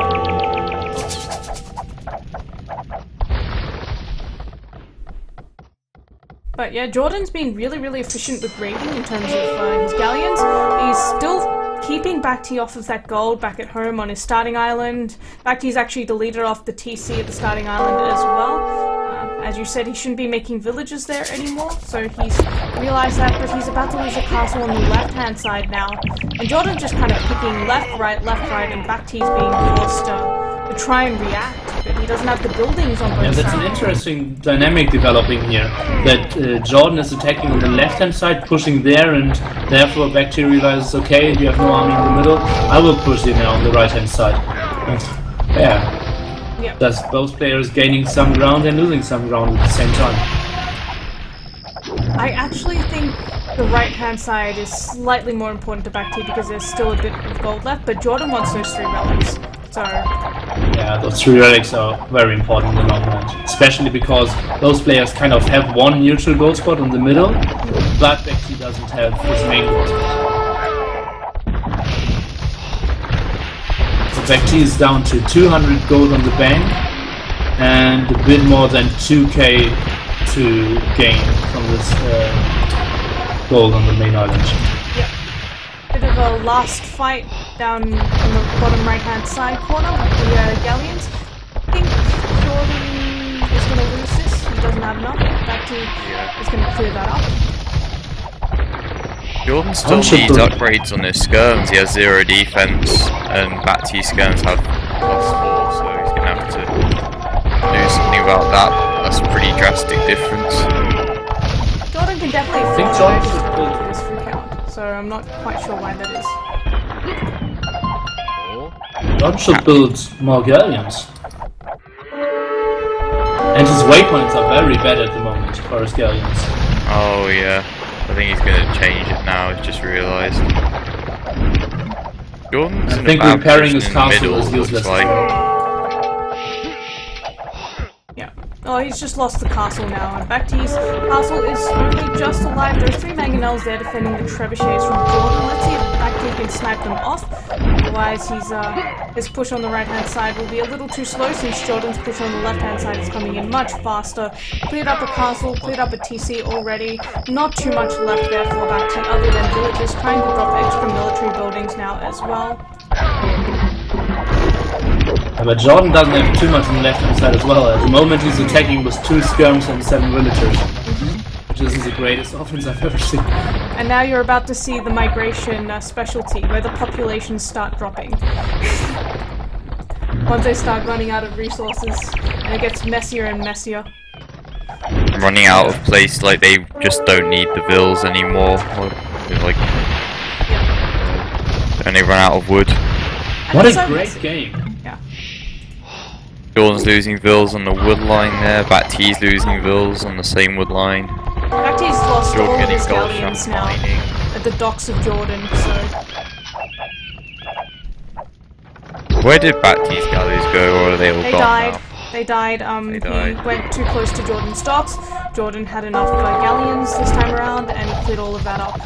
But yeah, Jordan's been really efficient with raiding in terms of his galleons. He's still keeping BacT off of that gold back at home on his starting island. BacT's actually deleted off the TC at the starting island as well. As you said, he shouldn't be making villages there anymore, so he's realized that, but he's about to lose a castle on the left-hand side now. And Jordan's just kind of picking left, right, and BacT's being forced to try and react, but he doesn't have the buildings on both sides. Yeah, that's an interesting dynamic developing here, that Jordan is attacking on the left-hand side, pushing there, and therefore BacT realizes, okay, you have no army in the middle, I will push you now on the right-hand side. And, yeah. Yep. Thus both players gaining some ground and losing some ground at the same time. I actually think the right-hand side is slightly more important to BacT because there's still a bit of gold left, but Jordan wants those 3 relics. So yeah, those 3 relics are very important in the long run, especially because those players kind of have one neutral gold spot in the middle, but BacT doesn't have his main gold spot. So BacT is down to 200 gold on the bank and a bit more than 2k to gain from this gold on the main island. yeah, bit of a last fight down on the bottom right-hand side corner with the galleons. I think Jordan is going to lose this. He doesn't have enough. BacT is going to clear that up. Jordan still needs upgrades on his skirms. He has 0 defense, and BacT skirms have +4, so he's going to have to do something about that. That's a pretty drastic difference. Jordan can definitely think afford Jordan to should go for this free count, so I'm not quite sure why that is. Jordan should build more galleons. And his waypoints are very bad at the moment for his galleons. Oh yeah, I think he's going to change it now. He's just realised. Jordan's I in think a bad repairing position his in the castle middle, is looks useless. like. Oh, he's just lost the castle now, and BacT's castle is only just alive. There's 3 mangonels there defending the trebuchets from Jordan. Let's see if BacT can snipe them off. Otherwise, his push on the right-hand side will be a little too slow since Jordan's push on the left-hand side is coming in much faster. Cleared up a castle, cleared up a TC already. Not too much left there for BacT other than villagers trying to drop extra military buildings now as well. But Jordan doesn't have too much on the left hand side as well. At the moment he's attacking with 2 skirms and 7 villagers. Which isn't the greatest offense I've ever seen. And now you're about to see the migration specialty, where the populations start dropping. Once they start running out of resources, and it gets messier and messier. Running out of place, like they just don't need the vills anymore. Or, like, and they run out of wood. What a great game. Yeah. Jordan's losing vills on the wood line there, BacT's losing vills on the same wood line. BacT's lost Jordan all of getting his gold galleons from now mining. at the docks of Jordan, so... Where did BacT's galleys go, or are they all They gone died. now? They died. They died. He went too close to Jordan's docks. Jordan had enough galleons this time around, and he cleared all of that up.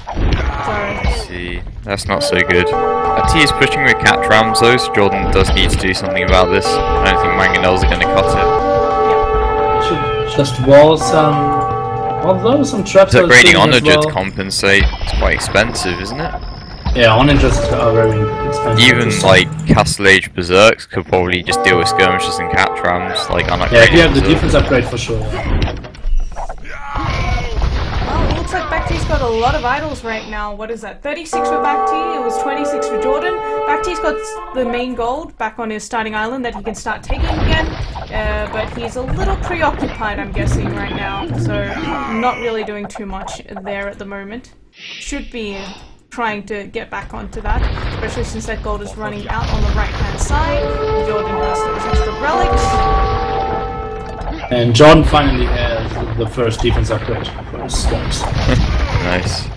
So... See, that's not so good. BacT is pushing with cat trams though, so Jordan does need to do something about this. I don't think mangonels are going to cut it. Should just wall some... Although some traps are Upgrading as Onager well. to compensate, it's quite expensive, isn't it? Yeah, Onagers are very expensive. Even like Castle Age Berserks could probably just deal with skirmishes and cat trams, like unupgraded. Yeah, if you have the Berserk. defense upgrade for sure. Well, it looks like BacT's got a lot of idols right now. What is that? 36 for BacT, it was 26 for Jordan. BacT's got the main gold back on his starting island that he can start taking again. But he's a little preoccupied, I'm guessing, right now. So, not really doing too much there at the moment. Should be trying to get back onto that, especially since that gold is running out on the right-hand side. Jordan has those extra relics. And Jordan finally has the first defense upgrade for his skirms. Nice.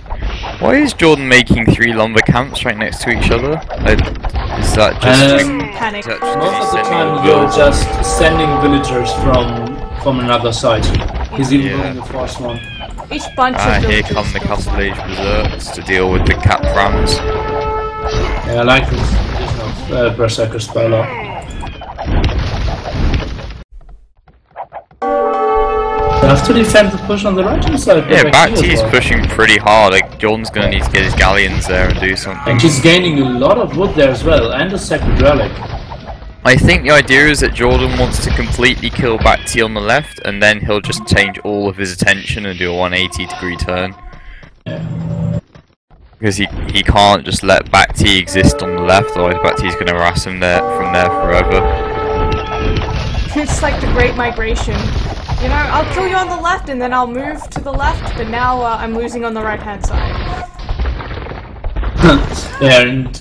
Why is Jordan making 3 lumber camps right next to each other? Is that just Panic. is that just Most of the sending time all you're vills? just sending villagers from another side. He's even Yeah. doing the first one. Each bunch of Here villagers come the goes Castle one. Age Berserks to deal with the cat trams. Yeah, I like this addition of Berserker Spyler. You have to defend the push on the right hand side. Yeah, BacT as BacT is well. pushing pretty hard. Like Jordan's gonna need to get his galleons there and do something. And she's gaining a lot of wood there as well, and a second relic. I think the idea is that Jordan wants to completely kill BacT on the left, and then he'll just change all of his attention and do a 180-degree turn. Yeah. Because he can't just let BacT exist on the left, otherwise BacT's going to harass him there from there forever. It's like the Great Migration. You know, I'll kill you on the left and then I'll move to the left, but now I'm losing on the right-hand side. Yeah, and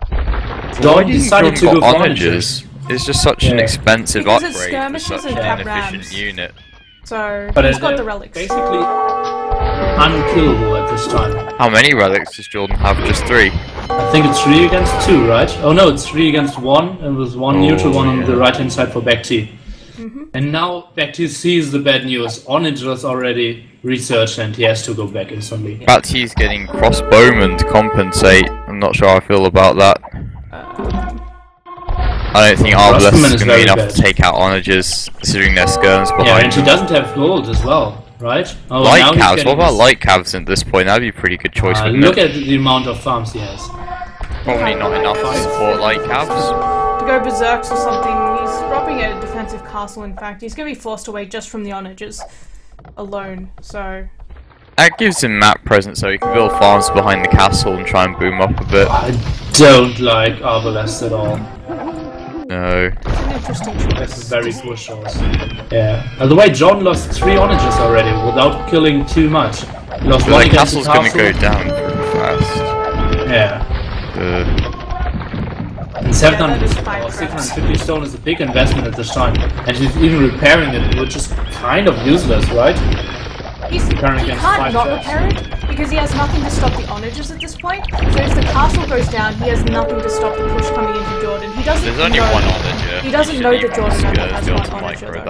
Why Jordan didn't decided to Jordan go got for onagers? It's just such an Yeah. expensive Because it's upgrade for skirmishes such and an cat inefficient rams. unit. So, But he's got the relics. Basically, unkillable at this time. How many relics does Jordan have? Just 3? I think it's 3 against 2, right? Oh no, it's 3 against 1, and with one neutral one on the right hand side for BacT. And now BacT sees the bad news. Onagers already researched and he has to go back instantly. BacT's getting crossbowman to compensate. I'm not sure how I feel about that. I don't think Arbalest is going to be enough to take out Onagers, considering their skirms behind. Yeah, and he doesn't have gold as well, right? Oh, light Cavs? What about light Cavs at this point? That'd be a pretty good choice. Look at the amount of farms he has. Probably not enough to support light Cavs. To go berserks or something, he's dropping a defensive castle. In fact, he's going to be forced away just from the Onagers alone. So that gives him map presence, so he can build farms behind the castle and try and boom up a bit. I don't like Arbalest at all. No. it's an interesting choice. That's a very poor choice. Yeah. By the way, John lost 3 Onagers already without killing too much. He lost one the against the castle's going to go down pretty fast. Yeah. And 700 or 650 stone is a big investment at this time, and he's even repairing it, which is kind of useless, right? He can't not repair it because he has nothing to stop the Onagers at this point. So if the castle goes down, he has nothing to stop the push coming into Jordan. He doesn't. There's only one Onager. He doesn't know that Jordan only has one Onager.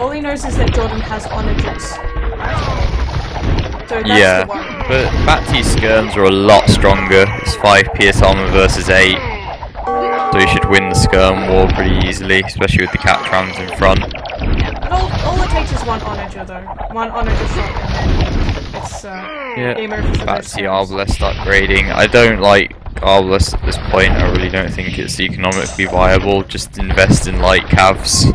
All he knows is that Jordan has Onagers. So that's the worry. But BacT's skirms are a lot stronger. It's 5 PS armor versus 8. So he should win the skirm war pretty easily, especially with the Catrams in front. Yeah, but all it takes is one Onager though. One Onager shot and then it's game over for those BacT Arbalest upgrading. I don't like Arbalest at this point. I really don't think it's economically viable. Just invest in light Cavs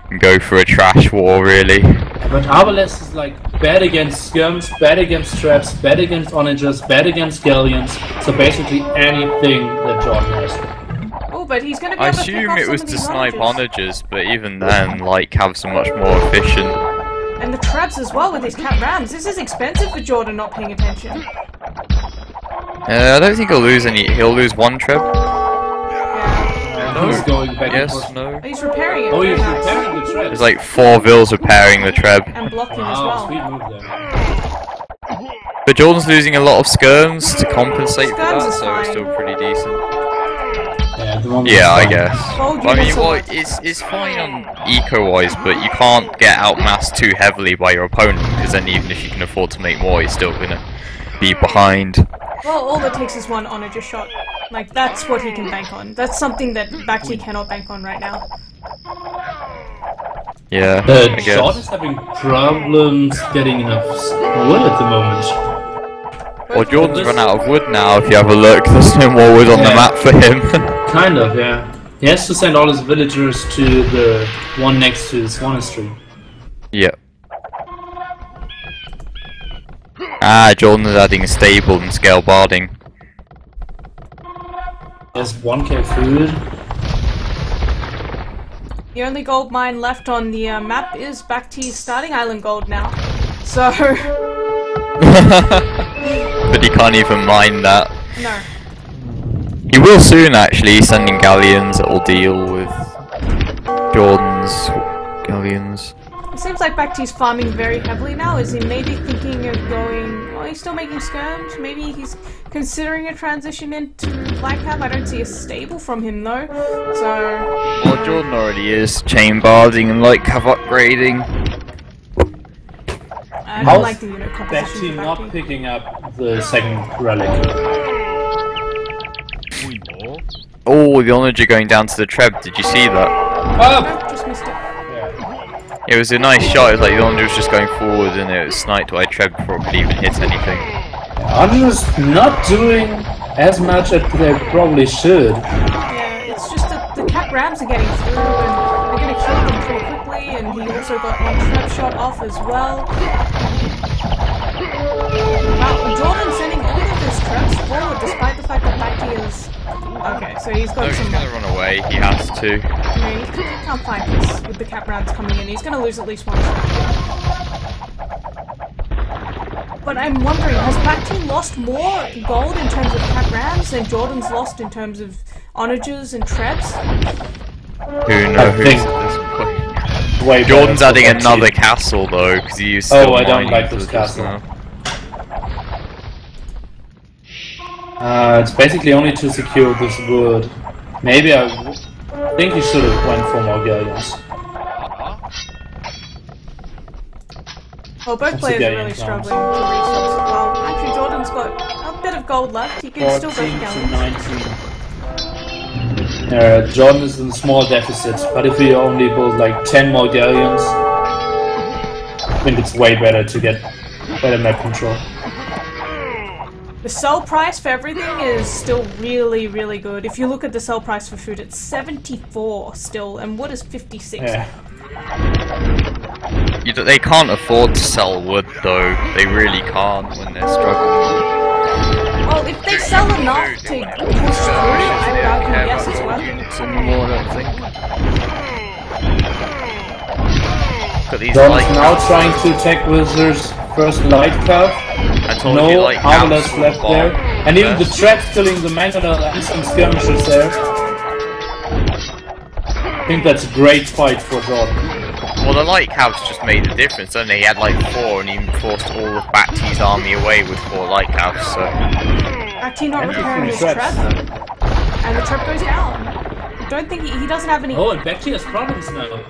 and go for a trash war, really. But Arbalest is like bad against skirms, bad against traps, bad against Onagers, bad against galleons. So basically anything that Jordan has. Oh, but he's gonna be I able to pick assume off it some was of to these snipe Onagers. Onagers, but even then, light Cavs are much more efficient. And the traps as well with these cat rams. This is expensive for Jordan not paying attention. I don't think he'll lose any. He'll lose 1 treb. Yeah. He's going back and forth. Yes, no. He's repairing it. Oh, he's very nice. repairing the traps. There's like 4 Vils repairing the treb. And blocking as Wow, well. sweet move there. But Jordan's losing a lot of skirms to compensate for Skirms that, is so it's fine. still pretty decent. Yeah, at the moment Yeah, I it's fine. guess. Gold I mean, units are well, like- it's fine on eco-wise, but you can't get outmassed too heavily by your opponent, because then even if you can afford to make more, you're still gonna be behind. Well, all it takes is one Onager shot. Like, that's what he can bank on. That's something that BacT cannot bank on right now. Yeah, I guess. Jordan is having problems getting enough wood at the moment. Well, Jordan's run out of wood now, if you have a look. There's no more wood on the map for him. Kind of, yeah. He has to send all his villagers to the one next to his monastery. Yep. Jordan is adding a stable and scale barding. There's 1k food. The only gold mine left on the map is BacT's starting island gold now. So, But he can't even mine that. no. He will soon, actually, sending galleons that will deal with Jordan's galleons. It seems like BacT's farming very heavily now. Is he maybe thinking of going... Oh, he's still making skirms? Maybe he's considering a transition into Black Cap? I don't see a stable from him, though. So... Well, Jordan already is chain barding and like have upgrading. I don't like the unit composition BacT for not BacT. picking up the second relic. Oh, the Onager going down to the treb. Did you see that? No, just missed it. It was a nice shot. It was like the Onager was just going forward and it was sniped by treb before it could even hit anything. Others not doing as much as they probably should. Yeah, it's just that the cat rams are getting through and they're gonna kill them pretty quickly, and he also got one trap shot off as well. Wow, Jordan sending all of his traps forward despite the fact that BacT is... Okay, so he's got No, some... he's gonna run away. He has to. No, he can't fight this with the cat rams coming in. He's gonna lose at least one trap. But I'm wondering, has BacT lost more gold in terms of cat rams than Jordan's lost in terms of onagers and trebs? Who knows at this point? way Jordan's better adding for another BacT. castle though, because he used Oh, I don't like this castle. It's basically only to secure this wood. Maybe I think he should have went for more galleons. Well, both players are really struggling to resource. Well, actually, Jordan's got a bit of gold left. He can still go for galleons. 19. Jordan is in a small deficit, but if we only build like 10 more galleons, I think it's way better to get better map control. The sell price for everything is still really, really good. If you look at the sell price for food, it's 74 still, and wood is 56. Yeah. They can't afford to sell wood though. They really can't when they're struggling. Well, if they sell enough to push through, I would argue yes, it's worth it. Some more, I don't think. Look at these Jordan's light now caps. trying to attack Wizard's first light curve. I told you, No light armless caps left will there. bomb And even the first. traps killing the mangonel and some skirmishes there. I think that's a great fight for Jordan. Well, the light caps just made the difference, didn't they? He had like 4 and he forced all of BacT's army away with 4 light caps, so... BacT not And repairing his traps. trap, and the trap goes down. I don't think he doesn't have any... Oh, and BacT has problems now.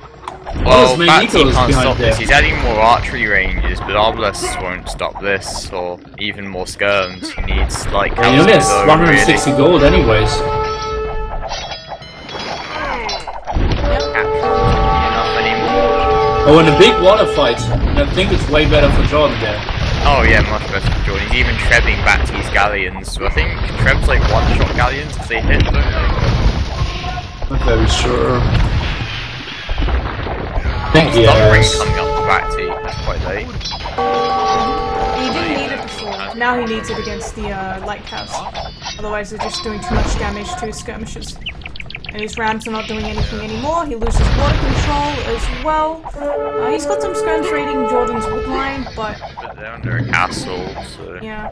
Well, his main BacT eco is can't behind stop there. this. He's adding more archery ranges, but Arbalests won't stop this, or even more skirms. He needs light caps. And he only has though, 160 really. gold anyways. Enough anymore. Oh, and a big water fight. And I think it's way better for Jordan there. Oh yeah, much better for Jordan. He's even trebbing BacT's galleons, so I think Treb's like one-shot galleons if they hit, don't they? Not very sure. I think Stun ring yes. coming up for BacT. That's quite late. He didn't need it before. Now he needs it against the light caps. Otherwise they're just doing too much damage to his skirmishes. And his rams are not doing anything anymore. He loses water control as well. He's got some skirms raiding Jordan's wood line, but They're under a castle, so... yeah.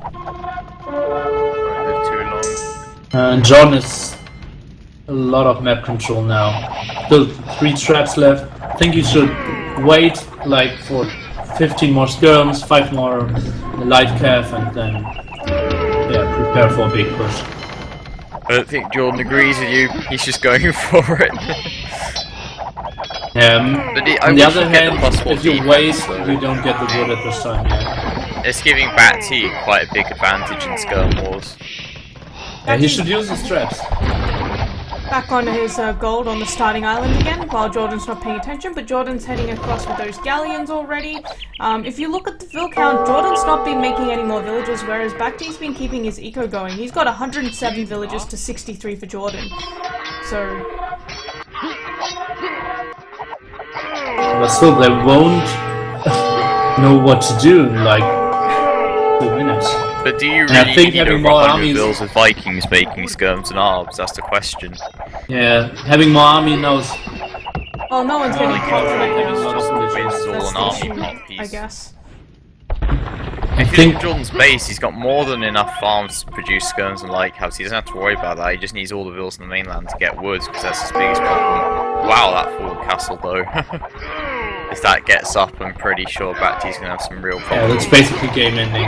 They're too long. And Jordan is a lot of map control now. Still 3 traps left. I think he should wait like for 15 more skirms, 5 more light calf, and then yeah, prepare for a big push. I don't think Jordan agrees with you. He's just going for it. But I On the wish other he'd get the hand, plus 4 if you defense, wait, though. you don't get the wood at this time. Yeah, It's giving BacT quite a big advantage in skirm wars. yeah he should use his traps. Back on his gold on the starting island again, while Jordan's not paying attention, but Jordan's heading across with those galleons already. If you look at the vill count, Jordan's not been making any more villages, whereas BacT's been keeping his eco going. He's got 107 villages to 63 for Jordan. So... But still, they won't know what to do in like 2 minutes. But do you And I really think need having over more 100 armies- bills with Vikings making skirms and arbs? That's the question. Yeah, having more army now is Well, no one's getting Like, confident it's now. just wins all That's an the army issue, block I piece. guess. I If you look think at Jordan's base, he's got more than enough farms to produce skirms and light caps. He doesn't have to worry about that. He just needs all the villas in the mainland to get wood, because that's his biggest problem. Wow, that full castle though. If that gets up, I'm pretty sure BacT's gonna have some real yeah, problems. that's basically game ending.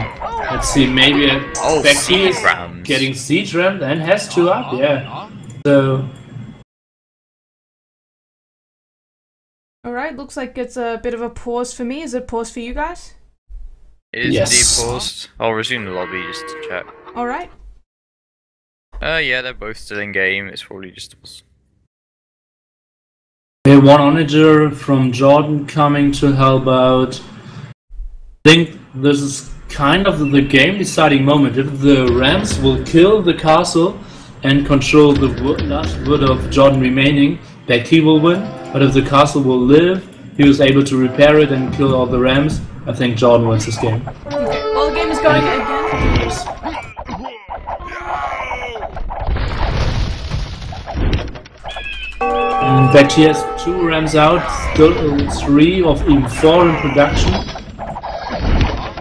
Let's see, maybe Oh, BacT siege is rams. getting siege rammed and has 2 up, yeah. So Alright, looks like it's a bit of a pause for me. Is it a pause for you guys? It is Yes. indeed paused. I'll resume the lobby just to check. Alright. Yeah, they're both still in game. It's probably just us. we have 1 onager from Jordan coming to help out. I think this is kind of the game deciding moment. If the Rams will kill the castle and control the last wood of Jordan remaining, BacT will win. But if the castle will live, he was able to repair it and kill all the Rams, I think Jordan wins this game. Okay, well the game is going again. And BacT has 2 Rams out, still 3 of even 4 in production.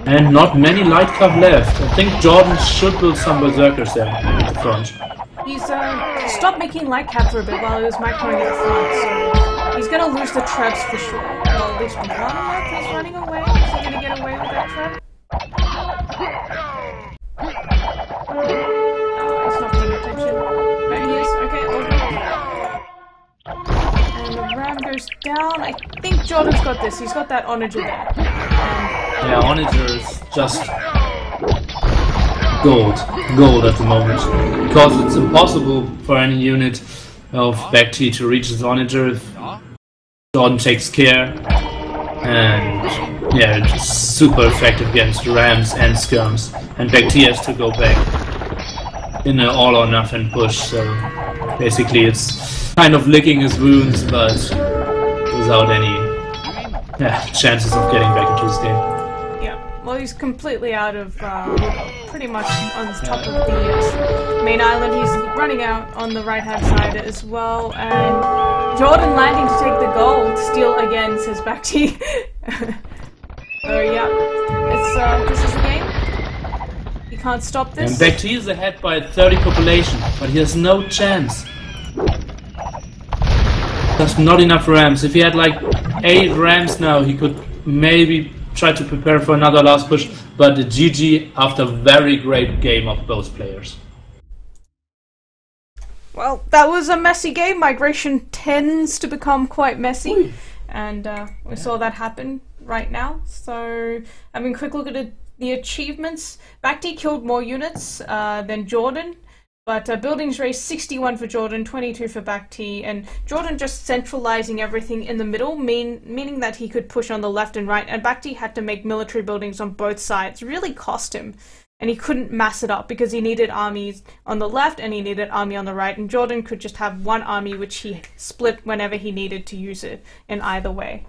And not many light cup left. I think Jordan should build some berserkers there at the front. He's stopped making light cap for a bit while he was microing at the front, so He's gonna lose the traps for sure. Well, at least one of them. He's running away. Is he gonna get away with that trap? Oh, he's not paying attention. There he is. Okay, all good. And the ram goes down. I think Jordan's got this. He's got that onager there. Yeah, onager is just gold at the moment, because it's impossible for any unit of BacT to reach his onager if Jordan takes care, and yeah, it's just super effective against rams and skirms, and BacT has to go back in an all or nothing push, so basically it's kind of licking his wounds, but without any chances of getting back into his game. Well, he's completely out of, pretty much on top of the main island. He's running out on the right-hand side as well, and Jordan landing to take the gold. Steal again, says BacT. So yeah, it's, this is the game. He can't stop this. And BacT is ahead by 30 population, but he has no chance. There's not enough rams. If he had like 8 rams now, he could maybe try to prepare for another last push, but the GG after a very great game of both players. Well, that was a messy game. Migration tends to become quite messy, and we saw that happen right now. So, having a quick look at the achievements, BacT killed more units than Jordan, but buildings raised 61 for Jordan, 22 for BacT, and Jordan just centralizing everything in the middle, meaning that he could push on the left and right, and BacT had to make military buildings on both sides. Really cost him, and he couldn't mass it up because he needed armies on the left and he needed army on the right, and Jordan could just have one army which he split whenever he needed to use it in either way.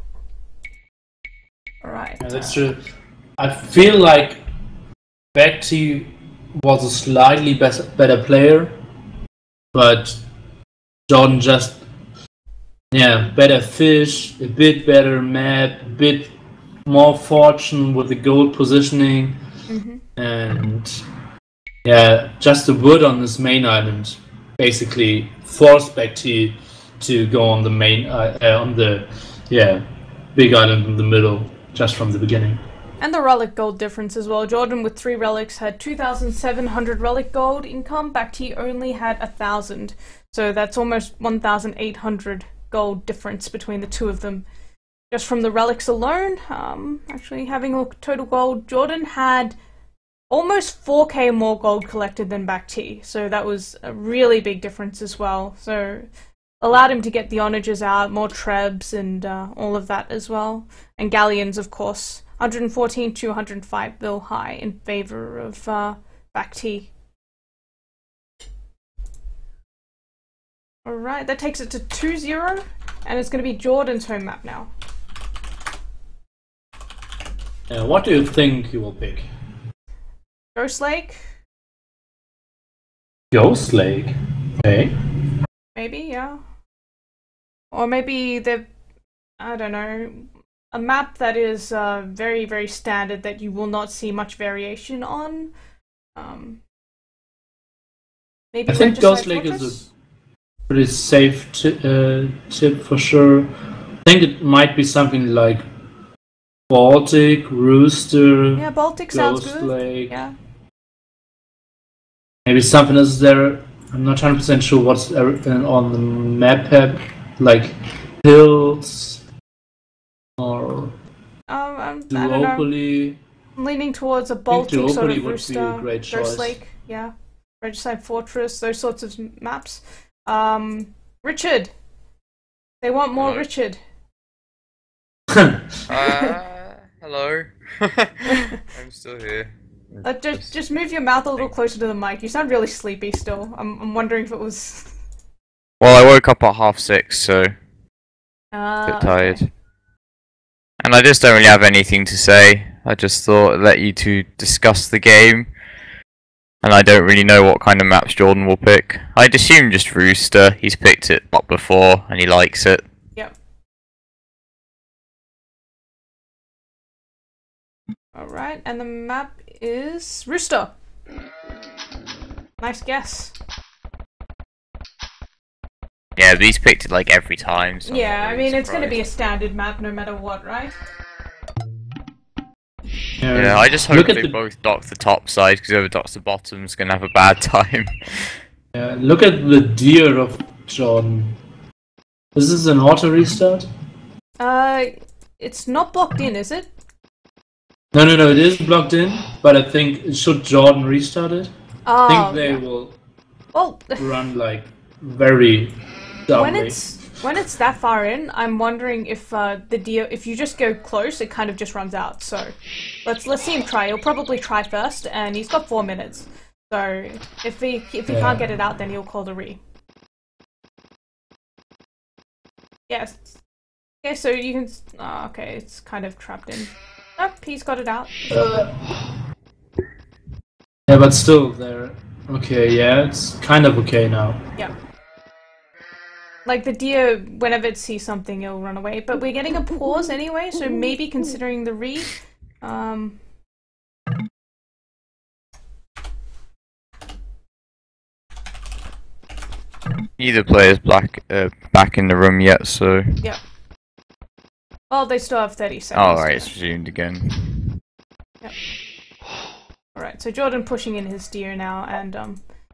Alright. Yeah, that's true. I feel like BacT was a slightly better player, but Jordan just, better fish, a bit better map, a bit more fortune with the gold positioning, and just the wood on this main island basically forced BacT to go on the main, on the big island in the middle just from the beginning. And the relic gold difference as well. Jordan with 3 relics had 2,700 relic gold income. BacT only had 1,000. So that's almost 1,800 gold difference between the two of them. Just from the relics alone, actually having a look at total gold, Jordan had almost 4k more gold collected than BacT. So that was a really big difference as well. So allowed him to get the onagers out, more trebs and all of that as well. And galleons, of course. 114 to 105 bill high in favor of BacT. Alright, that takes it to 2-0, and it's going to be Jordan's home map now. What do you think he will pick? Ghost Lake? Ghost Lake? Okay. Maybe, yeah. Or maybe I don't know, a map that is very, very standard that you will not see much variation on. Maybe I think Ghost Lake is a pretty safe tip for sure. I think it might be something like Baltic, Rooster, yeah, Baltic sounds Ghost good. Lake. Yeah. Maybe something else there. I'm not 100% sure what's on the map, like hills. Or I don't know. I'm leaning towards a Baltic sort of Rooster, Ghost Lake, yeah, Regicide Fortress, those sorts of maps. Richard, they want more Richard. Hello. I'm still here. Just move your mouth a little closer to the mic. You sound really sleepy still. I'm wondering if it was. Well, I woke up at 6:30, so a bit tired. Okay. And I just don't really have anything to say. I just thought I'd let you two discuss the game. And I don't really know what kind of maps Jordan will pick. I'd assume just Rooster. He's picked it up before and he likes it. Yep. Alright, and the map is Rooster. Nice guess. Yeah, but he's picked it like every time. So yeah, I'm I really mean, it's going to be a surprised. standard map no matter what, right? Yeah, I just hope they both dock the top side, because whoever docks the bottom's gonna have a bad time. Look at the deer of Jordan. This is an auto restart? It's not blocked in, is it? No, it is blocked in, but I think, should Jordan restart it? Oh, I think they will run like very dumbly. When it's that far in, I'm wondering if the deer, if you just go close, it kind of just runs out. So let's see him try. He'll probably try first, and he's got 4 minutes. So if he can't get it out, then he'll call the re. Yes. Okay, so you can. Oh, okay, it's kind of trapped in. Nope, he's got it out. Yeah, but still, they're okay. Yeah, it's kind of okay now. Yeah. Like the deer, whenever it sees something, it'll run away. But we're getting a pause anyway, so maybe considering the re. Neither player's back in the room yet, so. Yeah. Well, they still have 30 seconds. Oh, right, it's resumed again. Yep. Alright, so Jordan pushing in his deer now, and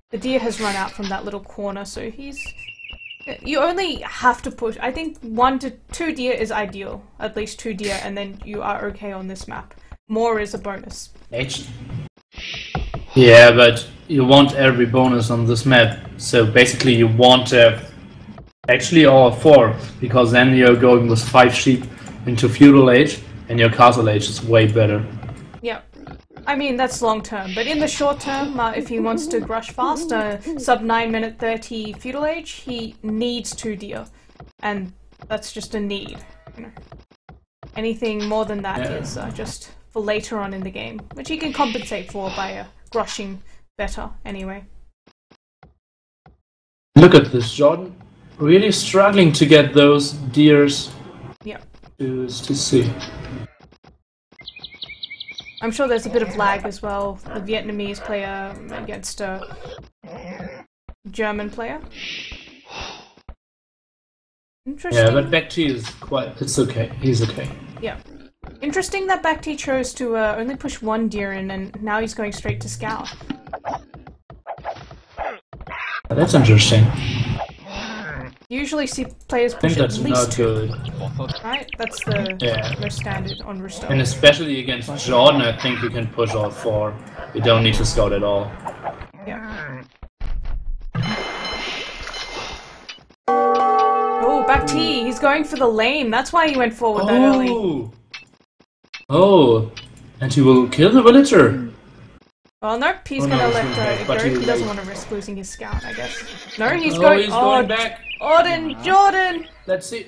the deer has run out from that little corner, so he's... You only have to push. I think 1 to 2 deer is ideal. At least 2 deer, and then you are okay on this map. More is a bonus. Yeah, but you want every bonus on this map. So basically you want to have actually all 4, because then you're going with 5 sheep into feudal age, and your castle age is way better. Yeah. I mean, that's long term, but in the short term, if he wants to rush fast, sub 9 minute 30 feudal age, he needs 2 deer. And that's just a need. You know. Anything more than that is just for later on in the game, which he can compensate for by rushing better anyway. Look at this, Jordan. Really struggling to get those deers to see. I'm sure there's a bit of lag as well. The Vietnamese player against a German player. Interesting. Yeah, but BacT is quite... It's okay. He's okay. Yeah. Interesting that BacT chose to only push 1 deer in, and now he's going straight to scout. That's interesting. Usually see players push I think at least not 2. good. Right? That's the most standard on restart. And especially against Jordan, I think you can push all 4. You don't need to scout at all. Yeah. Oh, BacT! He's going for the lane. That's why he went forward that early. Oh, and he will kill the villager. Well, nope, he's gonna let it go. He doesn't want to risk losing his scout, I guess. No, he's going back. Jordan! Let's see.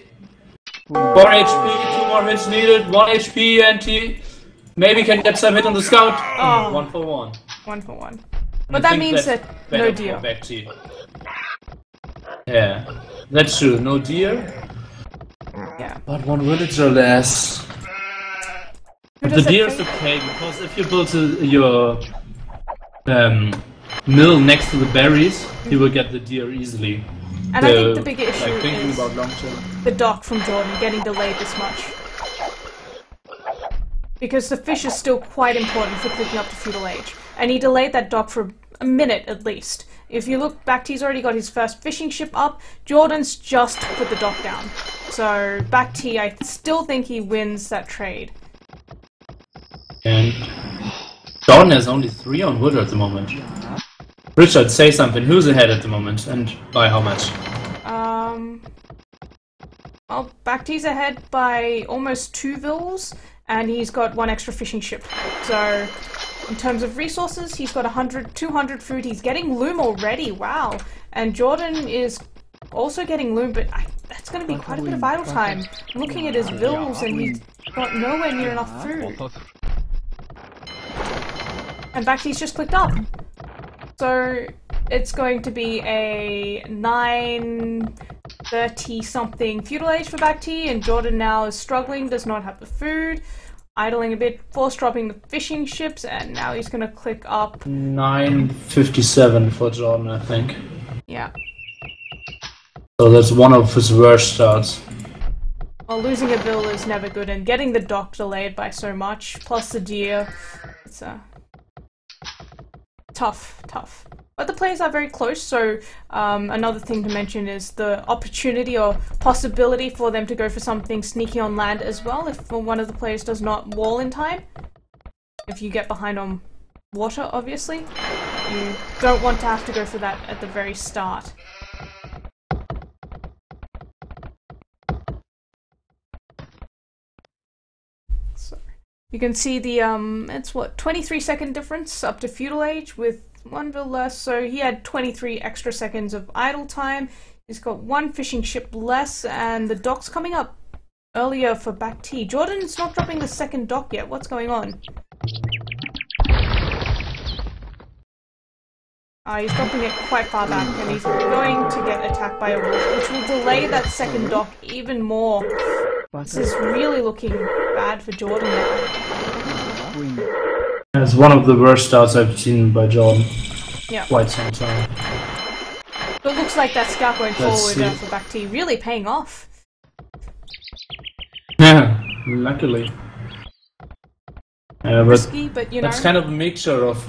4 HP, 2 more hits needed, 1 HP, and he maybe can get some hit on the scout. Oh. 1 for 1. 1 for 1. But that means that no deer. Yeah, that's true. No deer. Yeah. But 1 villager less. But the deer is okay, because if you build your mill next to the berries, you will get the deer easily. And I think the bigger issue is about long term. the dock from Jordan getting delayed this much. Because the fish is still quite important for clicking up to feudal age. And he delayed that dock for a minute at least. If you look back, he's already got his first fishing ship up. Jordan's just put the dock down. So BacT, I still think he wins that trade. And Jordan has only 3 on wood at the moment. Richard, say something. Who's ahead at the moment, and by how much? Well, BacT's ahead by almost 2 vills, and he's got 1 extra fishing ship. So, in terms of resources, he's got 200 food. He's getting loom already, wow. And Jordan is also getting loom, but that's going to be quite a bit of idle time. I'm looking at his vills, and he's got nowhere near enough food. And BacT's just clicked up. So it's going to be a 9:30 something feudal age for BacT, and Jordan now is struggling, does not have the food, idling a bit, force dropping the fishing ships, and now he's going to click up. 9:57 for Jordan, I think. Yeah. So that's one of his worst starts. Well, losing a bill is never good, and getting the dock delayed by so much, plus the deer, it's tough. But the players are very close, so another thing to mention is the opportunity or possibility for them to go for something sneaky on land as well, if one of the players does not wall in time. If you get behind on water, obviously, you don't want to have to go for that at the very start. You can see the, it's what, 23-second difference up to feudal age with one bill less, so he had 23 extra seconds of idle time. He's got one fishing ship less, and the dock's coming up earlier for BacT. Jordan's not dropping the second dock yet. What's going on? He's dropping it quite far back, and he's going to get attacked by a wolf, which will delay that second dock even more. This is really looking bad for Jordan now. It's one of the worst starts I've seen by Jordan. Yeah. Quite some time. But it looks like that scout going forward for BacT really paying off. Yeah, luckily. Risky, but you know. That's kind of a mixture of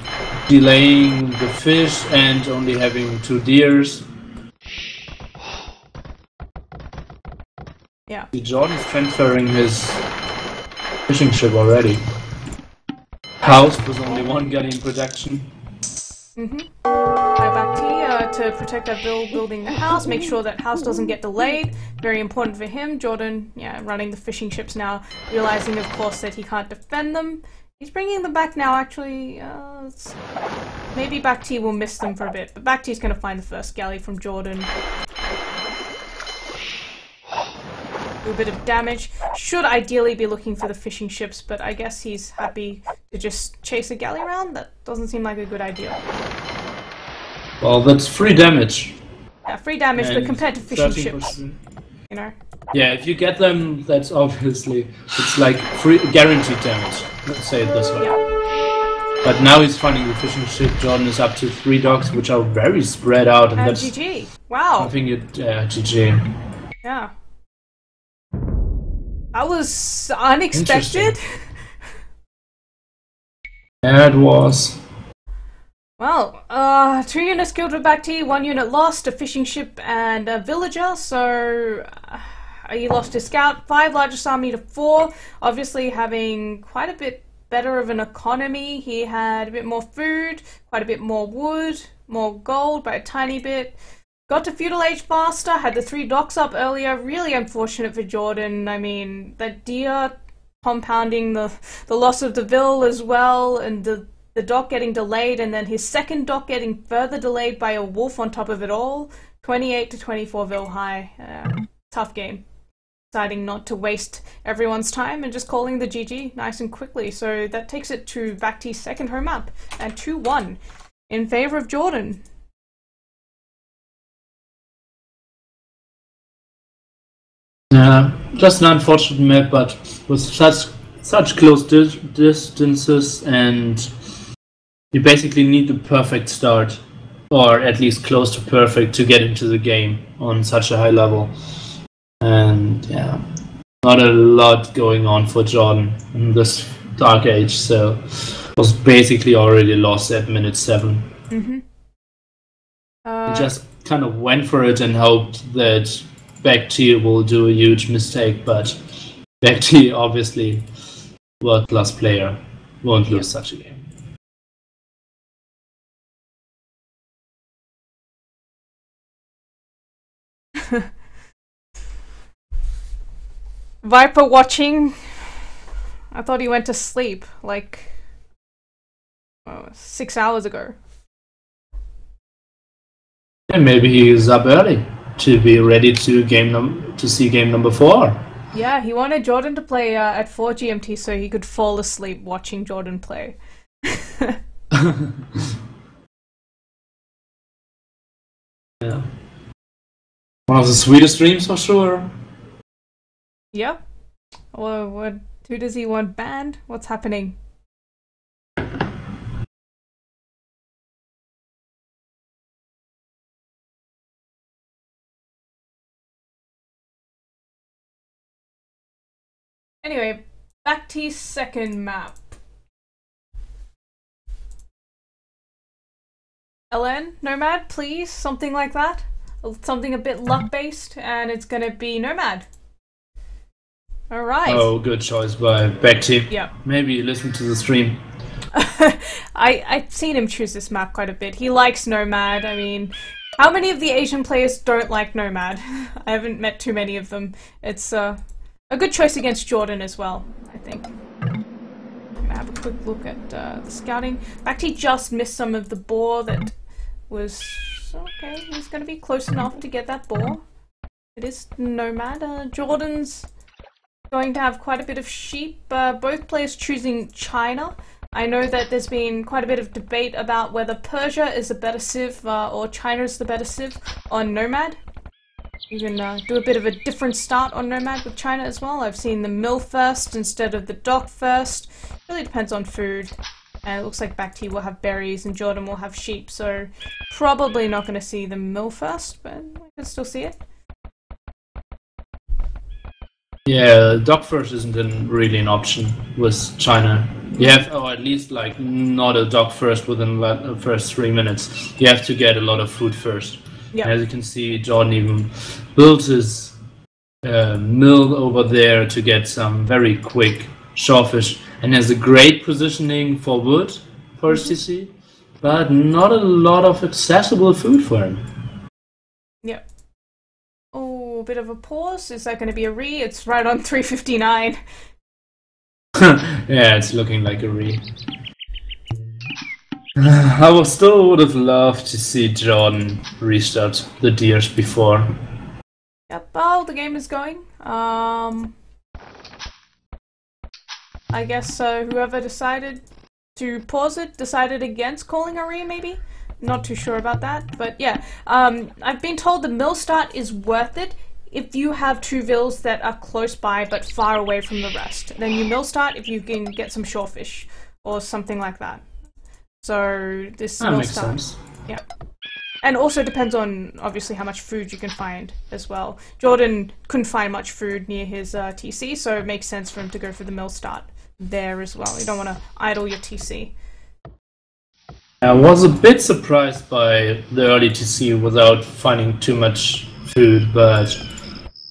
delaying the fish and only having 2 deers. Yeah. Jordan's transferring his fishing ship already. House was only 1 getting production. By BacT to protect that building the house, make sure that house doesn't get delayed. Very important for him. Jordan, yeah, running the fishing ships now, realizing of course that he can't defend them. He's bringing them back now, actually. Maybe BacT will miss them for a bit, but BacT's going to find the first galley from Jordan. A bit of damage. Should ideally be looking for the fishing ships, but I guess he's happy to just chase a galley around. That doesn't seem like a good idea. Well, that's free damage. Yeah, free damage, but compared to fishing ships, you know. Yeah, if you get them, that's obviously, it's like free, guaranteed damage. Let's say it this way. Yeah. But now he's finding the fishing ship. Jordan is up to 3 docks, which are very spread out, and that's GG. Wow. I think GG. Yeah. That was unexpected. Yeah, it was. Well, 2 units killed with BacT, 1 unit lost, a fishing ship and a villager, so he lost his scout, 5 largest army to 4, obviously having quite a bit better of an economy. He had a bit more food, quite a bit more wood, more gold by a tiny bit. Got to feudal age faster, had the 3 docks up earlier. Really unfortunate for Jordan. I mean, that deer compounding the loss of the vill as well, and the dock getting delayed, and then his second dock getting further delayed by a wolf on top of it all. 28 to 24 vill high. Tough game. Deciding not to waste everyone's time and just calling the GG nice and quickly. So that takes it to BacT's second home map, and 2-1 in favor of Jordan. Yeah, just an unfortunate map, but with such close distances, and you basically need the perfect start, or at least close to perfect, to get into the game on such a high level. And yeah, not a lot going on for Jordan in this Dark Age, so was basically already lost at minute 7. He just kind of went for it and hoped that BacT will do a huge mistake, but BacT, obviously world-class player, won't lose such a game. Viper watching. I thought he went to sleep like 6 hours ago. And maybe he is up early to be ready to see game number 4. Yeah, he wanted Jordan to play at 4 GMT so he could fall asleep watching Jordan play. Yeah. One of the sweetest dreams for sure. Yep. Well, who does he want banned? What's happening? Anyway, BacT's second map. LN, Nomad, please, something like that. Something a bit luck-based, and it's gonna be Nomad. Alright. Oh, good choice by BacT. Yep. Maybe listen to the stream. I've seen him choose this map quite a bit. He likes Nomad. I mean, how many of the Asian players don't like Nomad? I haven't met too many of them. It's a good choice against Jordan as well, I think. Have a quick look at the scouting. BacT just missed some of the boar that was... Okay, he's going to be close enough to get that boar. It is Nomad. Jordan's going to have quite a bit of sheep. Both players choosing China. I know that there's been quite a bit of debate about whether Persia is the better civ or China is the better civ on Nomad. You can do a bit of a different start on Nomad with China as well. I've seen the mill first instead of the dock first. Really depends on food. And it looks like BacT will have berries and Jordan will have sheep, so probably not going to see the mill first, but we can still see it. Yeah, dock first isn't really an option with China. You have, or at least like not a dock first within the first 3 minutes. You have to get a lot of food first. Yep. As you can see, Jordan even built his mill over there to get some very quick shellfish, and has a great positioning for wood for TC, but not a lot of accessible food for him. Yep. Oh, a bit of a pause. Is that going to be a re? It's right on 3:59. Yeah, it's looking like a re. Still would have loved to see Jordan restart the deers before. Yep, well, the game is going. I guess whoever decided to pause it decided against calling a re, maybe? Not too sure about that, but yeah. I've been told the mill start is worth it if you have two vills that are close by but far away from the rest. Then you mill start if you can get some shorefish or something like that. So this mill makes start, sense. yeah. And also depends on, obviously, how much food you can find as well. Jordan couldn't find much food near his TC, so it makes sense for him to go for the mill start there as well. You don't want to idle your TC. I was a bit surprised by the early TC without finding too much food, but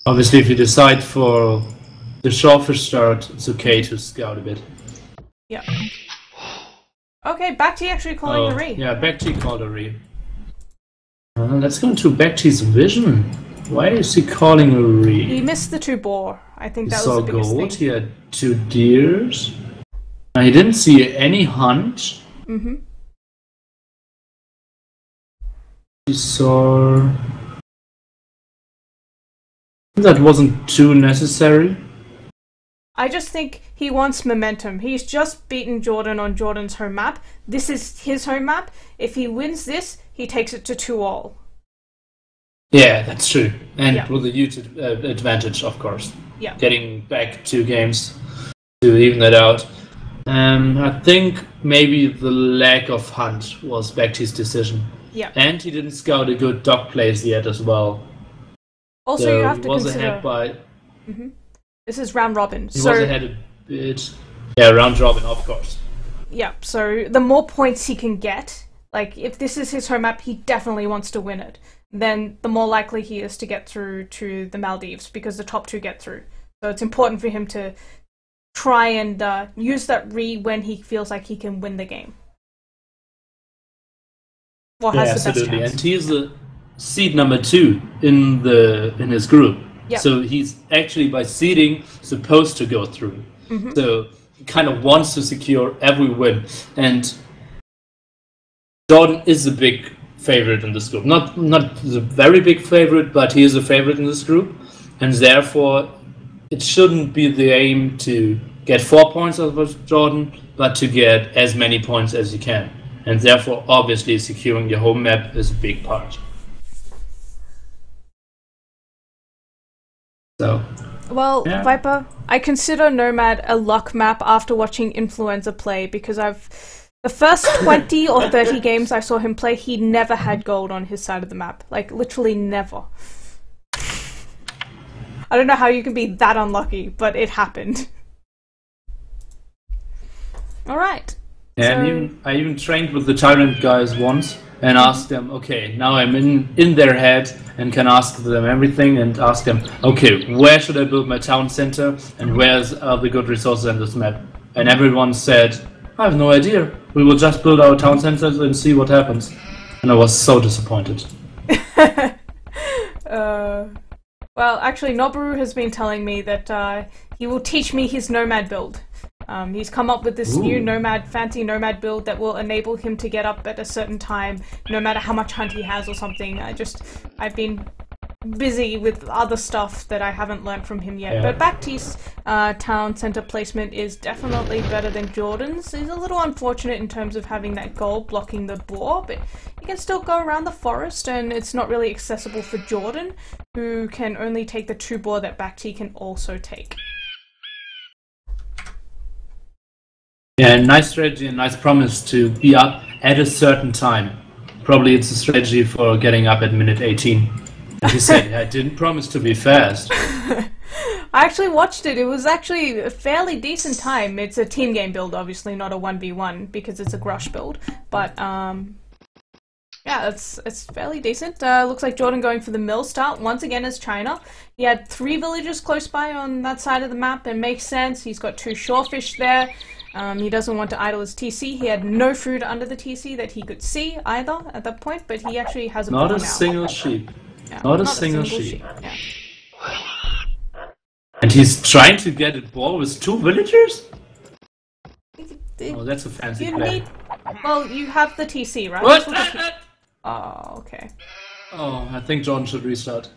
obviously if you decide for the shorefish start, it's okay to scout a bit. Yeah. Okay, BacT actually calling a re. Yeah, BacT called a re. Let's go into BacT's vision. Why is he calling a re? He missed the two boar. I think that He was saw the biggest gold, thing. he had 2 deers. And he didn't see any hunt. Mm-hmm. He saw... That wasn't too necessary. I just think he wants momentum. He's just beaten Jordan on Jordan's home map. This is his home map. If he wins this, he takes it to 2-all. Yeah, that's true. And Yeah. with a huge advantage, of course. Yeah. Getting back 2 games to even that out. I think maybe the lack of hunt was BacT's decision. Yeah. And he didn't scout a good dog place yet as well. Also, So you have he to was consider... ahead by... This is round robin. He was ahead a bit. Yeah, round robin, of course. Yeah, so the more points he can get, like if this is his home map, he definitely wants to win it. Then the more likely he is to get through to the Maldives because the top 2 get through. So it's important for him to try and use that re when he feels like he can win the game. Or Yeah, has the best absolutely. chance. And he's the seed number 2 in his group. Yep. So he's actually by seeding supposed to go through. So he kind of wants to secure every win. And Jordan is a big favorite in this group. Not the very big favorite, but he is a favorite in this group. And therefore, it shouldn't be the aim to get 4 points out of Jordan, but to get as many points as you can. And therefore, obviously, securing your home map is a big part. So, Well, yeah. Viper, I consider Nomad a luck map after watching Influenza play because the first 20 or 30 games I saw him play, he never had gold on his side of the map. Like, literally never. I don't know how you can be that unlucky, but it happened. Alright. Yeah, So- and I even trained with the TyRanT guys once and asked them, okay, now I'm in their head and can ask them everything and ask them, okay, where should I build my town center and where's the good resources in this map? And everyone said, I have no idea. We will just build our town centers and see what happens. And I was so disappointed. Well, actually, Noboru has been telling me that he will teach me his nomad build. He's come up with this new fancy nomad build that will enable him to get up at a certain time, no matter how much hunt he has or something. I've been busy with other stuff that I haven't learned from him yet. Yeah. But BacT's town center placement is definitely better than Jordan's. He's a little unfortunate in terms of having that goal blocking the boar, but you can still go around the forest, and it's not really accessible for Jordan, who can only take the 2 boar that BacT can also take. Yeah, nice strategy and nice promise to be up at a certain time. Probably it's a strategy for getting up at minute 18. As you said, I didn't promise to be fast. I actually watched it. It was actually a fairly decent time. It's a team game build, obviously, not a 1v1, because it's a Grush build. But, yeah, it's fairly decent. Looks like Jordan going for the mill start, once again as China. He had 3 villagers close by on that side of the map, and makes sense. He's got 2 shorefish there. He doesn't want to idle his TC. He had no food under the TC that he could see either at that point, but he actually has a boar now. Not a single sheep. Yeah, Not a single sheep. Yeah. And he's trying to get a ball with 2 villagers? Oh, that's a fancy You play. well, you have the TC, right? What? Oh, okay. Oh, I think John should restart.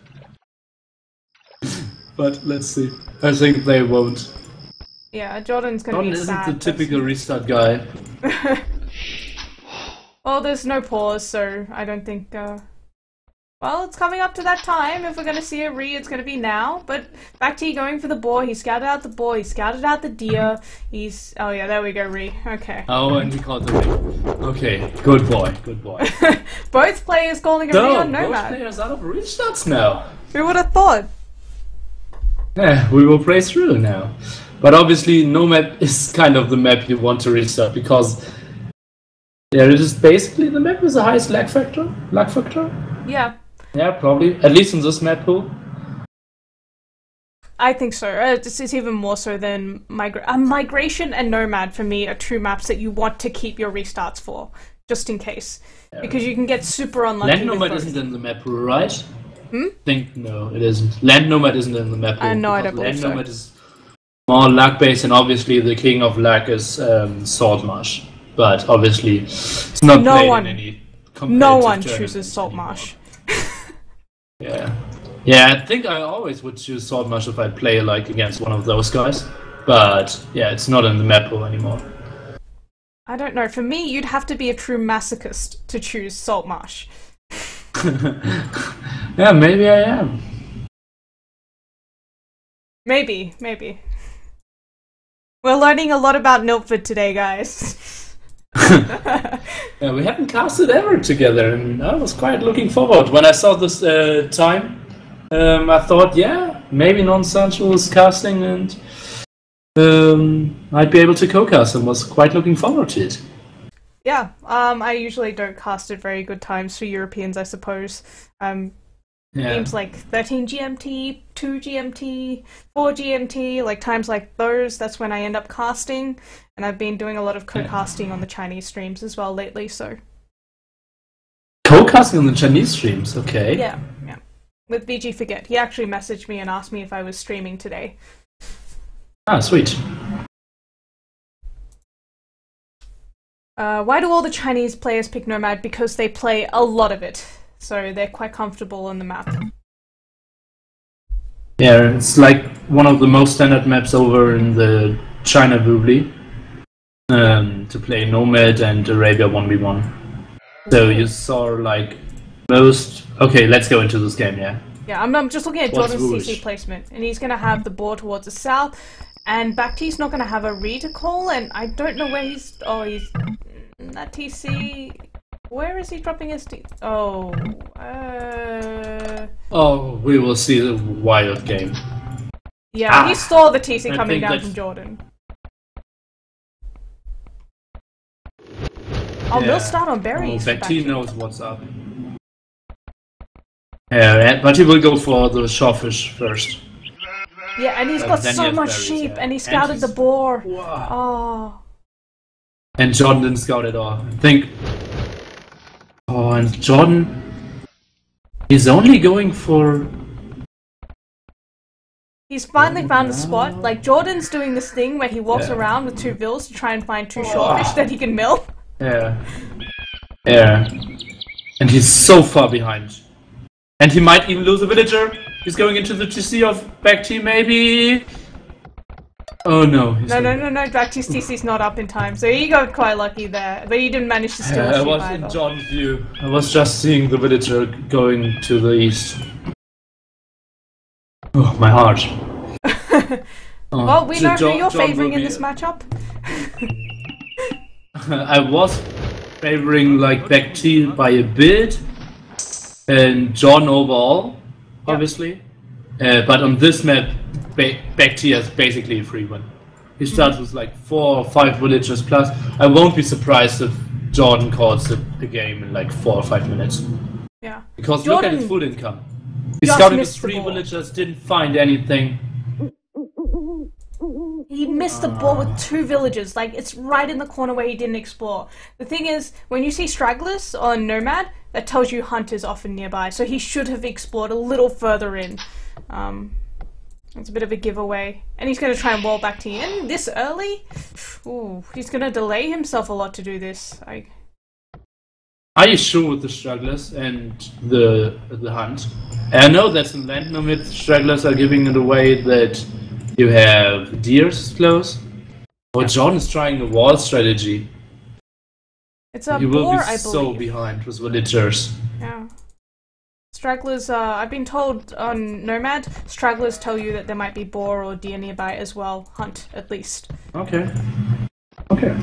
But let's see. I think they won't. Yeah, Jordan's gonna John be isn't sad. the typical restart guy. Well, there's no pause, so I don't think, well, it's coming up to that time. If we're gonna see a re, it's gonna be now. But BacT going for the boar. He scouted out the boar. He scouted out the deer. He's... Oh, yeah, there we go, re. Okay. Oh, and he called the re. Okay, good boy, good boy. Both players calling a re No, on both Nomad. players out of restarts now. Who would have thought? Yeah, we will play through now. But obviously, Nomad is kind of the map you want to restart because yeah, it is basically the map with the highest lag factor. Yeah. Yeah, probably. At least in this map pool. I think so. This is even more so than Migration and Nomad for me are 2 maps that you want to keep your restarts for, just in case. Yeah. Because you can get super unlucky. Land Nomad isn't in the map pool, right? No, it isn't. Land Nomad isn't in the map pool. No, I don't believe so. Land Nomad is more lag based, and obviously the king of lag is Saltmarsh. But obviously, it's not played in any competitive No one tournament chooses Saltmarsh. Yeah. Yeah, I think I always would choose Saltmarsh if I play like against one of those guys. But yeah, it's not in the map pool anymore. I don't know. For me, you'd have to be a true masochist to choose Saltmarsh. Yeah, maybe I am. Maybe. We're learning a lot about Nilford today, guys. Yeah, we haven't casted ever together, and I was quite looking forward. When I saw this time, I thought, yeah, maybe non-central is casting, and I'd be able to co-cast, and was quite looking forward to it. Yeah, I usually don't cast at very good times for Europeans, I suppose. Games like 13 GMT, 2 GMT, 4 GMT, like times like those, that's when I end up casting. And I've been doing a lot of co-casting on the Chinese streams as well lately, so... Co-casting on the Chinese streams, okay. Yeah. With VG Forget. He actually messaged me and asked me if I was streaming today. Ah, sweet. Why do all the Chinese players pick Nomad? Because they play a lot of it. So they're quite comfortable on the map. Yeah, it's like one of the most standard maps over in the China Vubli to play Nomad and Arabia 1v1. So you saw like most... Okay, let's go into this game, yeah. Yeah, I'm just looking at Jordan's CC placement, and he's going to have the board towards the south, and BacT's not going to have a re to call, and I don't know where he's... Oh, he's... That TC... Where is he dropping his TC? Oh... Oh, we will see the wild game. Yeah, he saw the TC coming down that's... from Jordan. Oh, we'll start on berries. BacT knows what's up. Yeah, but he will go for the shawfish first. Yeah, and he's got so much sheep, and he scouted the boar. Wow. Oh. And Jordan didn't scout at all. I think. Oh, and Jordan. He's only going for. He's finally found a spot. Like, Jordan's doing this thing where he walks around with 2 vills to try and find 2 shawfish that he can mill. Yeah. Yeah. And he's so far behind. And he might even lose a villager. He's going into the TC of BacT, maybe. Oh no. No, BacT's TC's not up in time, so he got quite lucky there. But he didn't manage to steal a I sheep was either. in John's view. I was just seeing the villager going to the east. Oh, my heart. Well, we know who you're favouring in this matchup. I was favouring like BacT by a bit, and John overall, obviously. But on this map, BacT has basically a free win. He starts with like 4 or 5 villagers plus. I won't be surprised if Jordan calls the game in like 4 or 5 minutes. Yeah. Because Jordan, look at his full income. He scouted with 3 villagers, didn't find anything. He missed the ball with 2 villagers. Like, it's right in the corner where he didn't explore. The thing is, when you see stragglers on Nomad, that tells you Hunt is often nearby. So he should have explored a little further in. It's a bit of a giveaway. And he's going to try and wall BacT in this early? Ooh, he's going to delay himself a lot to do this. Are you sure with the stragglers and the hunt? And I know that some land nomad stragglers are giving it away that you have deers close. Or John is trying a wall strategy. It's a he boar, will be I believe. so behind with villagers. Yeah. Stragglers, I've been told on Nomad, stragglers tell you that there might be boar or deer nearby as well. Hunt, at least. Okay. Okay.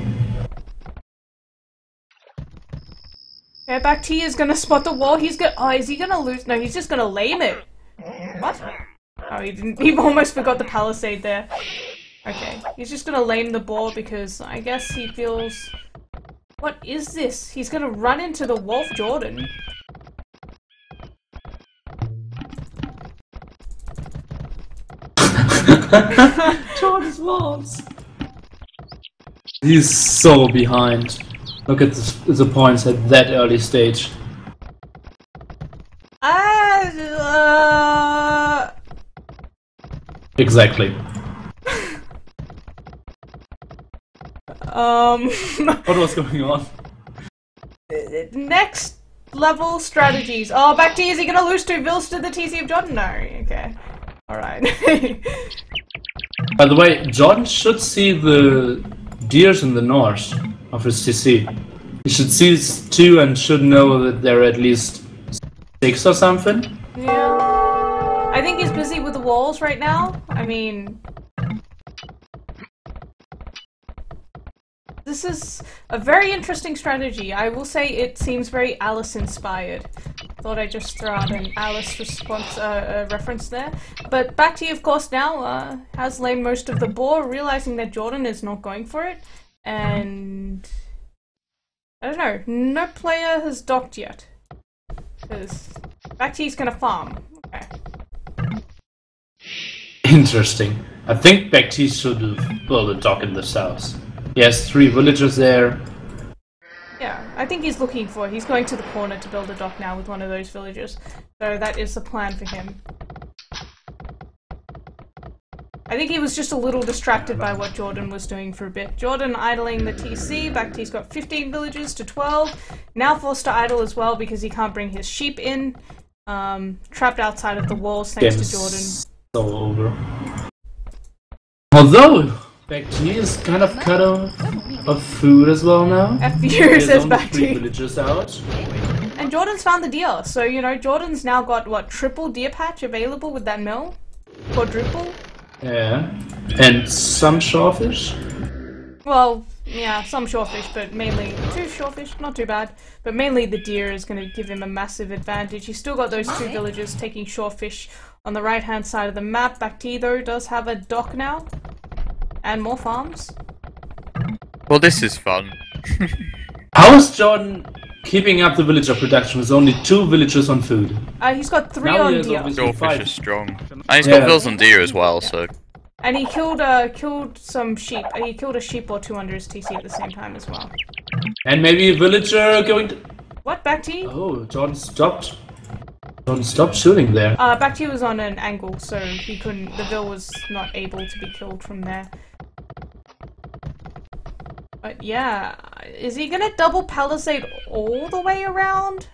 Yeah, BacT is gonna spot the wall. He's gonna. Oh, is he gonna lose? No, he's just gonna lame it. What? Oh, he didn't. He almost forgot the palisade there. Okay, he's just gonna lame the ball because I guess he feels. What is this? He's gonna run into the Wolf Jordan. Jordan's walls. He's so behind. Look at the points at that early stage. Exactly. What was going on? Next level strategies. Oh, BacT, is he gonna lose 2 vills to the TC of Jordan? No, okay. Alright. By the way, John should see the deers in the north of his TC. He should see 2 and should know that there are at least 6 or something. Yeah. I think he's busy with the walls right now. I mean... This is a very interesting strategy. I will say it seems very Alice-inspired. Thought I'd just throw out an Alice response reference there. But BacT, of course, now has laid most of the boar, realizing that Jordan is not going for it. And... I don't know, no player has docked yet. Because BacT's gonna farm. Okay. Interesting. I think BacT should have built a dock in the south. He has 3 villagers there. Yeah, I think he's looking for it. He's going to the corner to build a dock now with one of those villagers. So that is the plan for him. I think he was just a little distracted by what Jordan was doing for a bit. Jordan idling the TC, BacT's got 15 villagers to 12. Now forced to idle as well because he can't bring his sheep in. Trapped outside of the walls thanks to Jordan. So over. Although BacT is kind of cut off of food as well now. FU says BacT. 3 villagers out. And Jordan's found the deer, so you know Jordan's now got what, triple deer patch available with that mill? Quadruple? Yeah. And some shawfish? Well, yeah, some shawfish, but mainly 2 shawfish, not too bad. But mainly the deer is going to give him a massive advantage. He's still got those 2 villagers taking shawfish on the right-hand side of the map. BacT, though, does have a dock now. And more farms. Well, this is fun. How is Jordan keeping up the villager production with only 2 villagers on food? He's got 3 Now he on has deer. obviously Goldfish 5. is strong. And he's got vills on deer as well, so... And he killed some sheep. He killed a sheep or 2 under his TC at the same time as well. And maybe a villager going to... What, BacT? Oh, Jordan stopped. Jordan stopped shooting there. BacT was on an angle, so he couldn't... The Vill was not able to be killed from there. But yeah, is he gonna double palisade all the way around?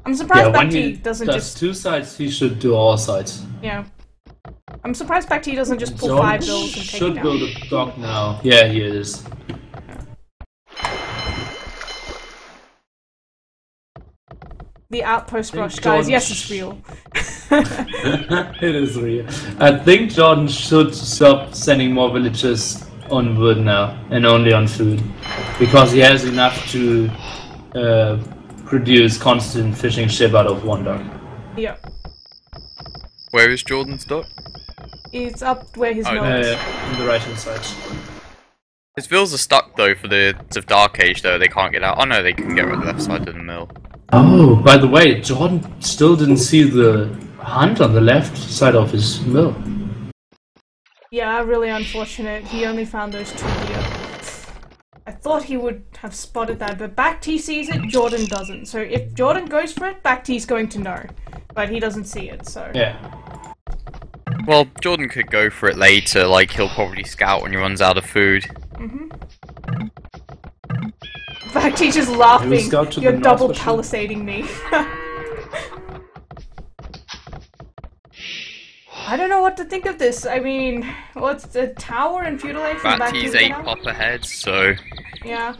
I'm surprised BacT doesn't just... 2 sides, he should do all sides. Yeah. I'm surprised BacT doesn't just pull 5 Vills and take it should down. build a dock now. Yeah, he is. The outpost rush, guys. Yes, it's real. It is real. I think Jordan should stop sending more villagers on wood now and only on food, because he has enough to produce constant fishing ship out of one dock. Yep. Where is Jordan's dock? It's up where his node is. On the right hand side. His vills are stuck though for the Dark Age though, they can't get out. Oh no, they can get rid of the left side of the mill. Oh, by the way, Jordan still didn't see the hunt on the left side of his mill. Yeah, really unfortunate. He only found those 2 deer. I thought he would have spotted that, but BacT sees it, Jordan doesn't. So if Jordan goes for it, BacT's going to know. But he doesn't see it, so... Yeah. Well, Jordan could go for it later, like he'll probably scout when he runs out of food. BacT's just laughing. You're double palisading me. I don't know what to think of this. I mean, what's the tower and feudalage from BacT's 8 pop ahead, so... Yeah.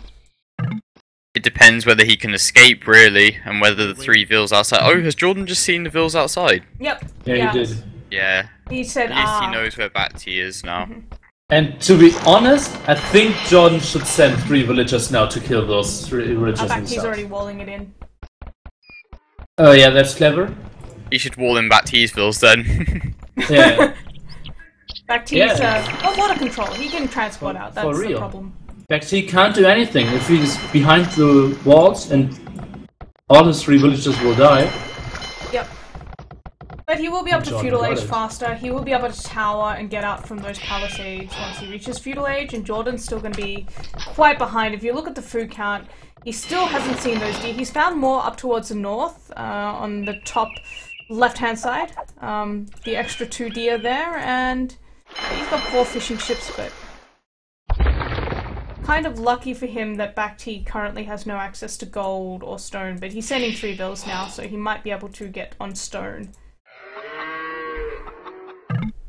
It depends whether he can escape, really, and whether the 3 vills outside... Oh, has Jordan just seen the vills outside? Yep. Yeah, he did. Yeah. He said, At least he knows where BacT is now. And to be honest, I think Jordan should send 3 villagers now to kill those 3 villagers BacT's himself. already walling it in. Oh yeah, that's clever. He should wall in BacT's vills then. Yeah. BacT's water control. He can transport out. That's For real. the problem. BacT can't do anything if he's behind the walls, and all his 3 villagers will die. Yep. But he will be able to Jordan feudal got age it. faster. He will be able to tower and get out from those palisades once he reaches feudal age. And Jordan's still going to be quite behind. If you look at the food count, he still hasn't seen those deer. He's found more up towards the north, on the top left-hand side. The extra 2 deer there, and he's got 4 fishing ships, but kind of lucky for him that BacT currently has no access to gold or stone, but he's sending 3 bills now, so he might be able to get on stone.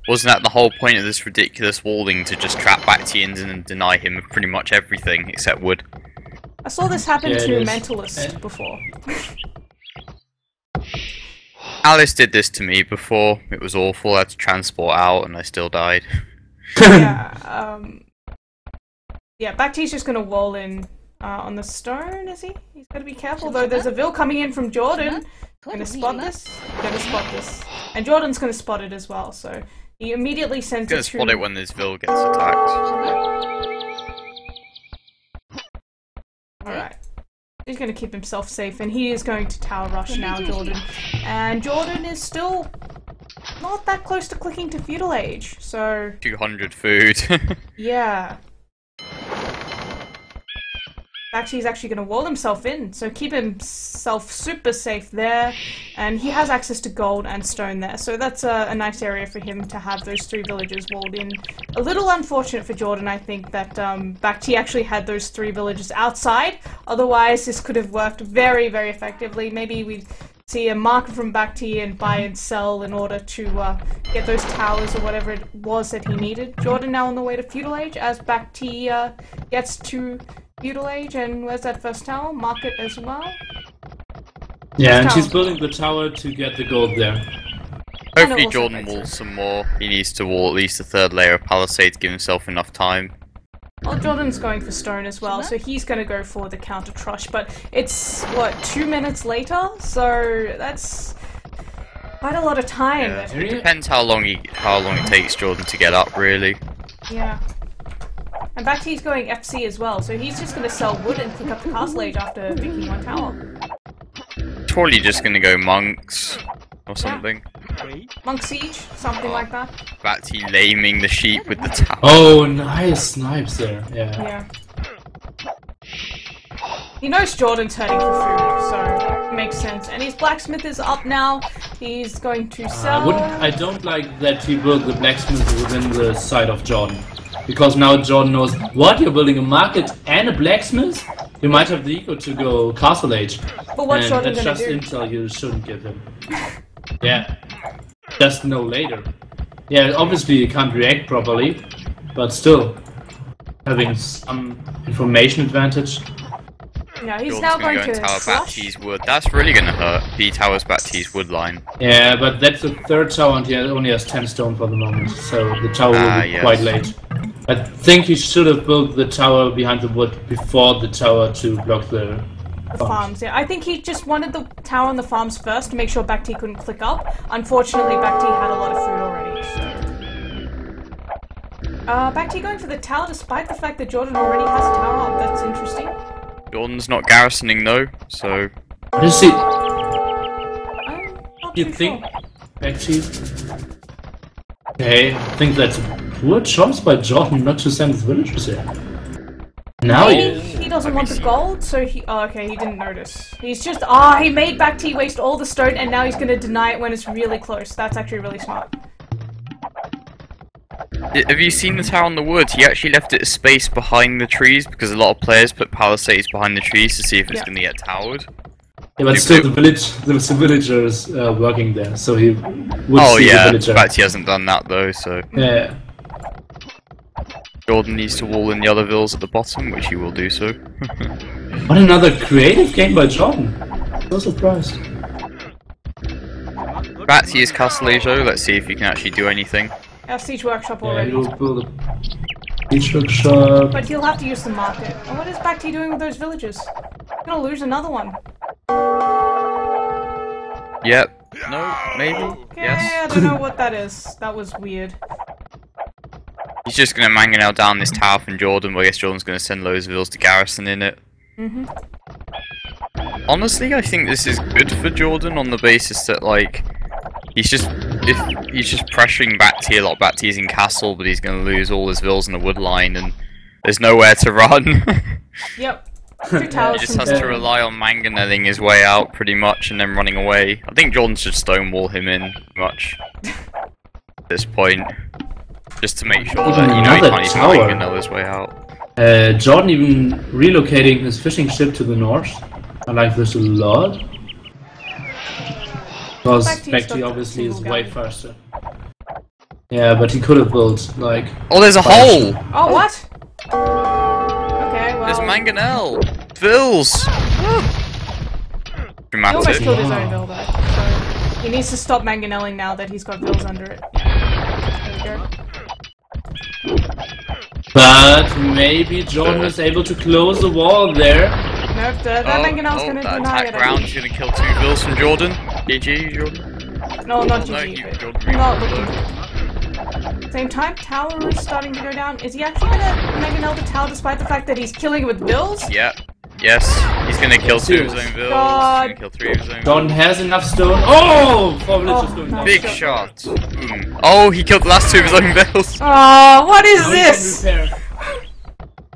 Wasn't that the whole point of this ridiculous walling, to just trap BacT in and deny him of pretty much everything except wood? I saw this happen Yeah, to it is. Mentalist before. Alice did this to me before. It was awful. I had to transport out and I still died. Yeah, yeah, BacT's just gonna wall in on the stone, is he? He's gotta be careful, though. There's a Vill coming in from Jordan. Gonna spot this? Gonna spot this. And Jordan's gonna spot it as well, so he immediately sends Gonna it to... spot it when this Vill gets attacked. Alright. He's gonna keep himself safe, and he is going to tower rush now, Jordan. And Jordan is still not that close to clicking to feudal age, so... 200 food. Yeah. BacT's actually going to wall himself in, so keep himself super safe there, and he has access to gold and stone there, so that's a nice area for him to have those 3 villages walled in. A little unfortunate for Jordan, I think, that BacT actually had those 3 villages outside, otherwise this could have worked very, very effectively. Maybe we'd see a marker from BacT and buy and sell in order to get those towers or whatever it was that he needed. Jordan now on the way to feudal age as BacT gets to feudal age, and where's that first tower? Market as well. Yeah, and tower. she's building the tower to get the gold there. Hopefully also Jordan better. walls some more. He needs to wall at least a 3rd layer of palisade to give himself enough time. Well, Jordan's going for stone as well, so he's going to go for the counter trush, but it's, what, 2 minutes later? So that's quite a lot of time. Yeah, it depends how long it takes Jordan to get up, really. Yeah. And BacT's going FC as well, so he's just going to sell wood and pick up the castle age after picking one tower. Probably just gonna go monks or something. Monk siege, something like that. BacT laming the sheep with the tower. Oh, nice snipes there. Yeah. He knows Jordan's hurting for food, so it makes sense. And his blacksmith is up now. He's going to sell. I don't like that he built the blacksmith within the side of Jordan. Because now Jordan knows, what, you're building a market and a blacksmith? You might have the ego to go castle age. But what's Jordan that's gonna just do? intel you shouldn't give him. Yeah. Just know later. Yeah, obviously you can't react properly, but still having some information advantage. No, he's Jordan's now gonna going go to and tower slash. BacT's wood. That's really gonna hurt. He towers BacT's wood line. Yeah, but that's the third tower and he only has 10 stone for the moment, so the tower will be quite late. I think he should have built the tower behind the wood before the tower to block the farms. Yeah, I think he just wanted the tower on the farms first to make sure BacT couldn't click up. Unfortunately, BacT had a lot of food already, so... BacT going for the tower despite the fact that Jordan already has a tower up. That's interesting. Jordan's not garrisoning though, so... What is he? Not You too think sure. BacT? Okay, I think that's a poor choice by Jordan not to send his villagers here. Now Maybe he doesn't want the gold, so he... Oh, okay, he didn't notice. He's just... he made BacT waste all the stone, and now he's going to deny it when it's really close. That's actually really smart. Have you seen the tower on the wood? He actually left it a space behind the trees because a lot of players put palisades behind the trees to see if it's going to get towered. Yeah, but still the villagers working there, so he would see the villager. BacT hasn't done that though, so... Yeah. Jordan needs to wall in the other villas at the bottom, which he will do so. What another creative game by Jordan. So surprised. BacT is Castle Age though, let's see if he can actually do anything. Our siege workshop Yeah, already. he'll build a siege workshop. But he'll have to use the market. And what is BacT doing with those villagers? He's gonna lose another one. Yep. No, maybe? Okay, Yes. I don't know what that is. That was weird. He's just gonna mangonel down this tower from Jordan, but I guess Jordan's gonna send loads of villas to garrison in it. Honestly, I think this is good for Jordan on the basis that, like, he's just pressuring BacT a lot. BacT's in castle, but he's gonna lose all his villas in the wood line, and there's nowhere to run. Yep. 2 towers He just from has to rely on mangoneling his way out, pretty much, and then running away. I think Jordan should stonewall him in, much, at this point. Just to make sure that, you know, he can't even mangonel his way out. Jordan even relocating his fishing ship to the north. I like this a lot. Because BacT obviously is way faster. Yeah, but he could have built, like... Oh, there's a hole! Oh, what? Okay, well... There's mangonel! Vills! He almost Dramatic. killed his own vill though, so... He needs to stop mangonelling now that he's got vills under it. There we go. But maybe Jordan is able to close the wall there. Nope, that mangonel's gonna that deny attack it. round is gonna kill 2 vills from Jordan. GG, Jordan. No, not No, GG, but Jordan not looking good. Same time, tower is starting to go down. Is he actually gonna mangonel the tower despite the fact that he's killing it with vills? Yep. Yes, he's gonna kill 2 of his own vills. God. He's gonna kill 3 of his own Jordan vills. has enough stone. Oh! 4 villagers going down. Big shot. Oh, he killed the last 2 of his own vills. Oh, what is Now he can this? repair.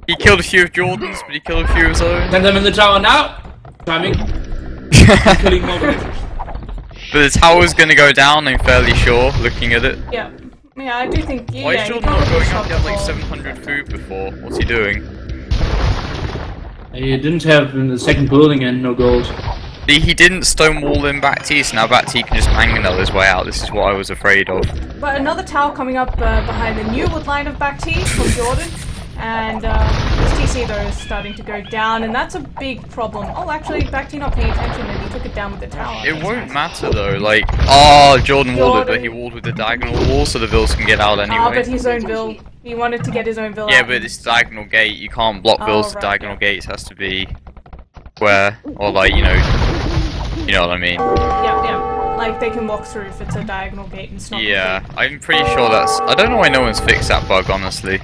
He killed a few of Jordan's, but he killed a few of his own. Send them in the tower now! Timing. Killing more villagers. But the tower's gonna go down, I'm fairly sure, looking at it. Yeah. Yeah, I do think. Yeah, Why is he Jordan can't not going shop up? He had like before. 700 food before. What's he doing? He didn't have in the second building and no gold. He didn't stonewall in BacT, so now BacT can just mangonel his way out. This is what I was afraid of. But another tower coming up behind the new wood line of BacT from Jordan. And his TC though is starting to go down, and that's a big problem. Oh, actually, BacT not paying attention and he took it down with the tower. It That's won't nice. matter though, like... Jordan walled it, but he walled with the diagonal wall, so the vills can get out anyway. But his own vill. He wanted to get his own vill Yeah, out. but it's diagonal gate, you can't block vills with right, diagonal yeah. gates, has to be square, or like, you know what I mean. Yeah. Like, they can walk through if it's a diagonal gate and it's not Yeah, I'm pretty sure that's... I don't know why no one's fixed that bug, honestly.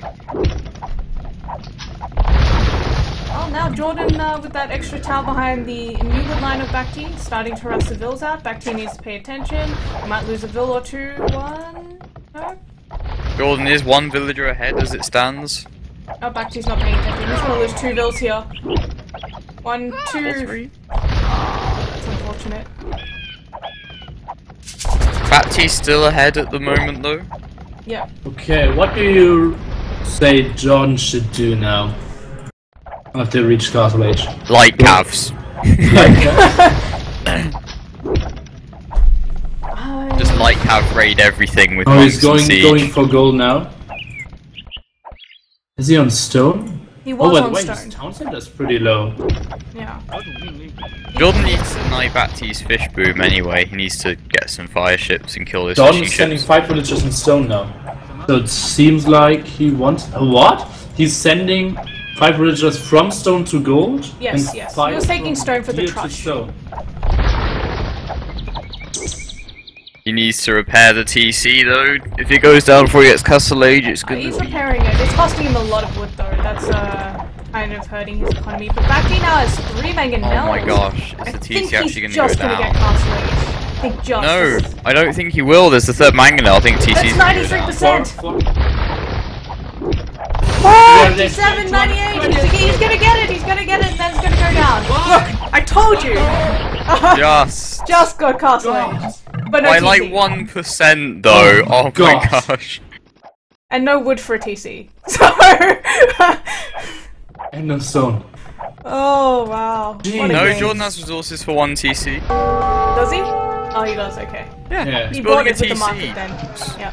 Well, now Jordan with that extra tower behind the Newwood line of BacT, starting to rush the vills out. BacT needs to pay attention. He might lose a vill or two. One. No. Jordan is one villager ahead as it stands. Oh, BacT's not paying attention. He's gonna lose two vills here. 1, 2. That's unfortunate. BacT's still ahead at the moment though. Yeah. Okay, what do you say John should do now? After reach Castle Age? Like calves. Just like cav raid everything with Oh, he's monks and going siege. for gold now. Is he on stone? He was Oh, on wait, stone. his town center's pretty low. Yeah. Jordan needs to deny BacT's fish boom anyway. He needs to get some fire ships and kill his John fishing is sending ships. 5 villagers in stone now. So it seems like he wants... What? He's sending 5 villagers from stone to gold? Yes, and yes. He 5 was taking from stone for the here to trust. stone. He needs to repair the TC though. If it goes down before he gets Castle Age, it's gonna He's be... repairing it. It's costing him a lot of wood though. That's kind of hurting his economy. But BacT now has 3 mangonels. Oh my gosh, I is the think TC actually he's gonna just go gonna get down? Castle Age. I think just. No, I don't think he will. There's the third mangonel. I think TC's That's gonna go down. 93%. 97, 98. He's gonna get it. He's gonna get it, and then it's gonna go down. Look, I told you. Just got Castle Age. But no By TC. like 1% though. Oh my gosh. And no wood for a TC. So. And no stone. Oh wow. What a No, game. Jordan has resources for 1 TC. Does he? Oh, he does. Okay. Yeah. He He's bought building a it with the market TC. then. Yeah.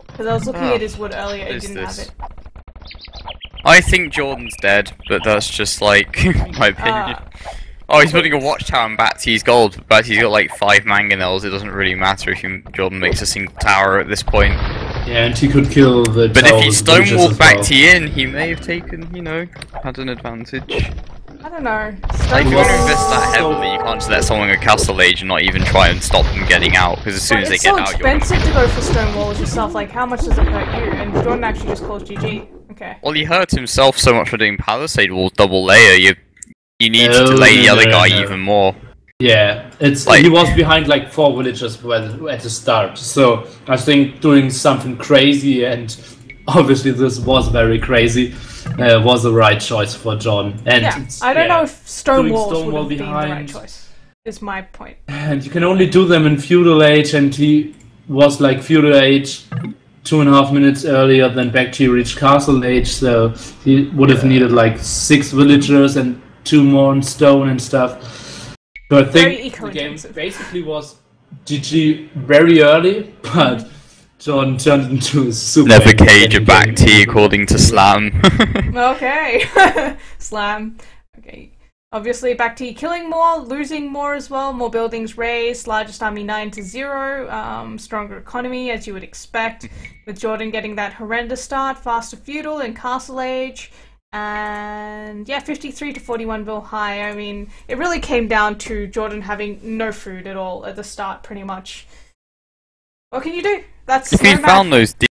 Because I was looking Oh, at his wood earlier, what it is didn't have this? it. I think Jordan's dead, but that's just like my opinion. Oh, he's building a watchtower and BacT's gold, but BacT's got like 5 mangonels. It doesn't really matter if Jordan makes a single tower at this point. Yeah, and he could kill the But if he towers, villages stonewalled as well. BacT in, he may have taken, you know, had an advantage. I don't know. Like, if you want to invest that So- heavily, you can't just let someone go Castle Age and not even try and stop them getting out, because as soon as they it's get so out, you're gonna... expensive to go for stone walls yourself. Like, how much does it hurt you? And Jordan actually just calls GG. Okay. Well, he hurt himself so much for doing Palisade Walls double layer, you need No, to delay the no, other no, guy no. even more. Yeah, it's Like- he was behind like 4 villagers at the start. So I think doing something crazy, and obviously this was very crazy, was the right choice for John. And Yeah. I don't know if stone Doing walls stone would wall have been the right behind. choice. Is my point. And you can only do them in feudal age, and he was like feudal age 2.5 minutes earlier than BacT reached castle age, so he would have needed like 6 villagers and 2 more in stone and stuff. So I Very think the game eco-intensive. basically was GG very early, but John turned into a super. Never cage a entertaining BacT game. according to Slam. Okay. Slam. Okay. Obviously, BacT killing more, losing more as well. More buildings raised, largest army 9-0. Stronger economy, as you would expect. With Jordan getting that horrendous start, faster feudal and castle age. And yeah, 53 to 41 bill high. I mean, it really came down to Jordan having no food at all at the start, pretty much. What can you do? That's If no he math. found those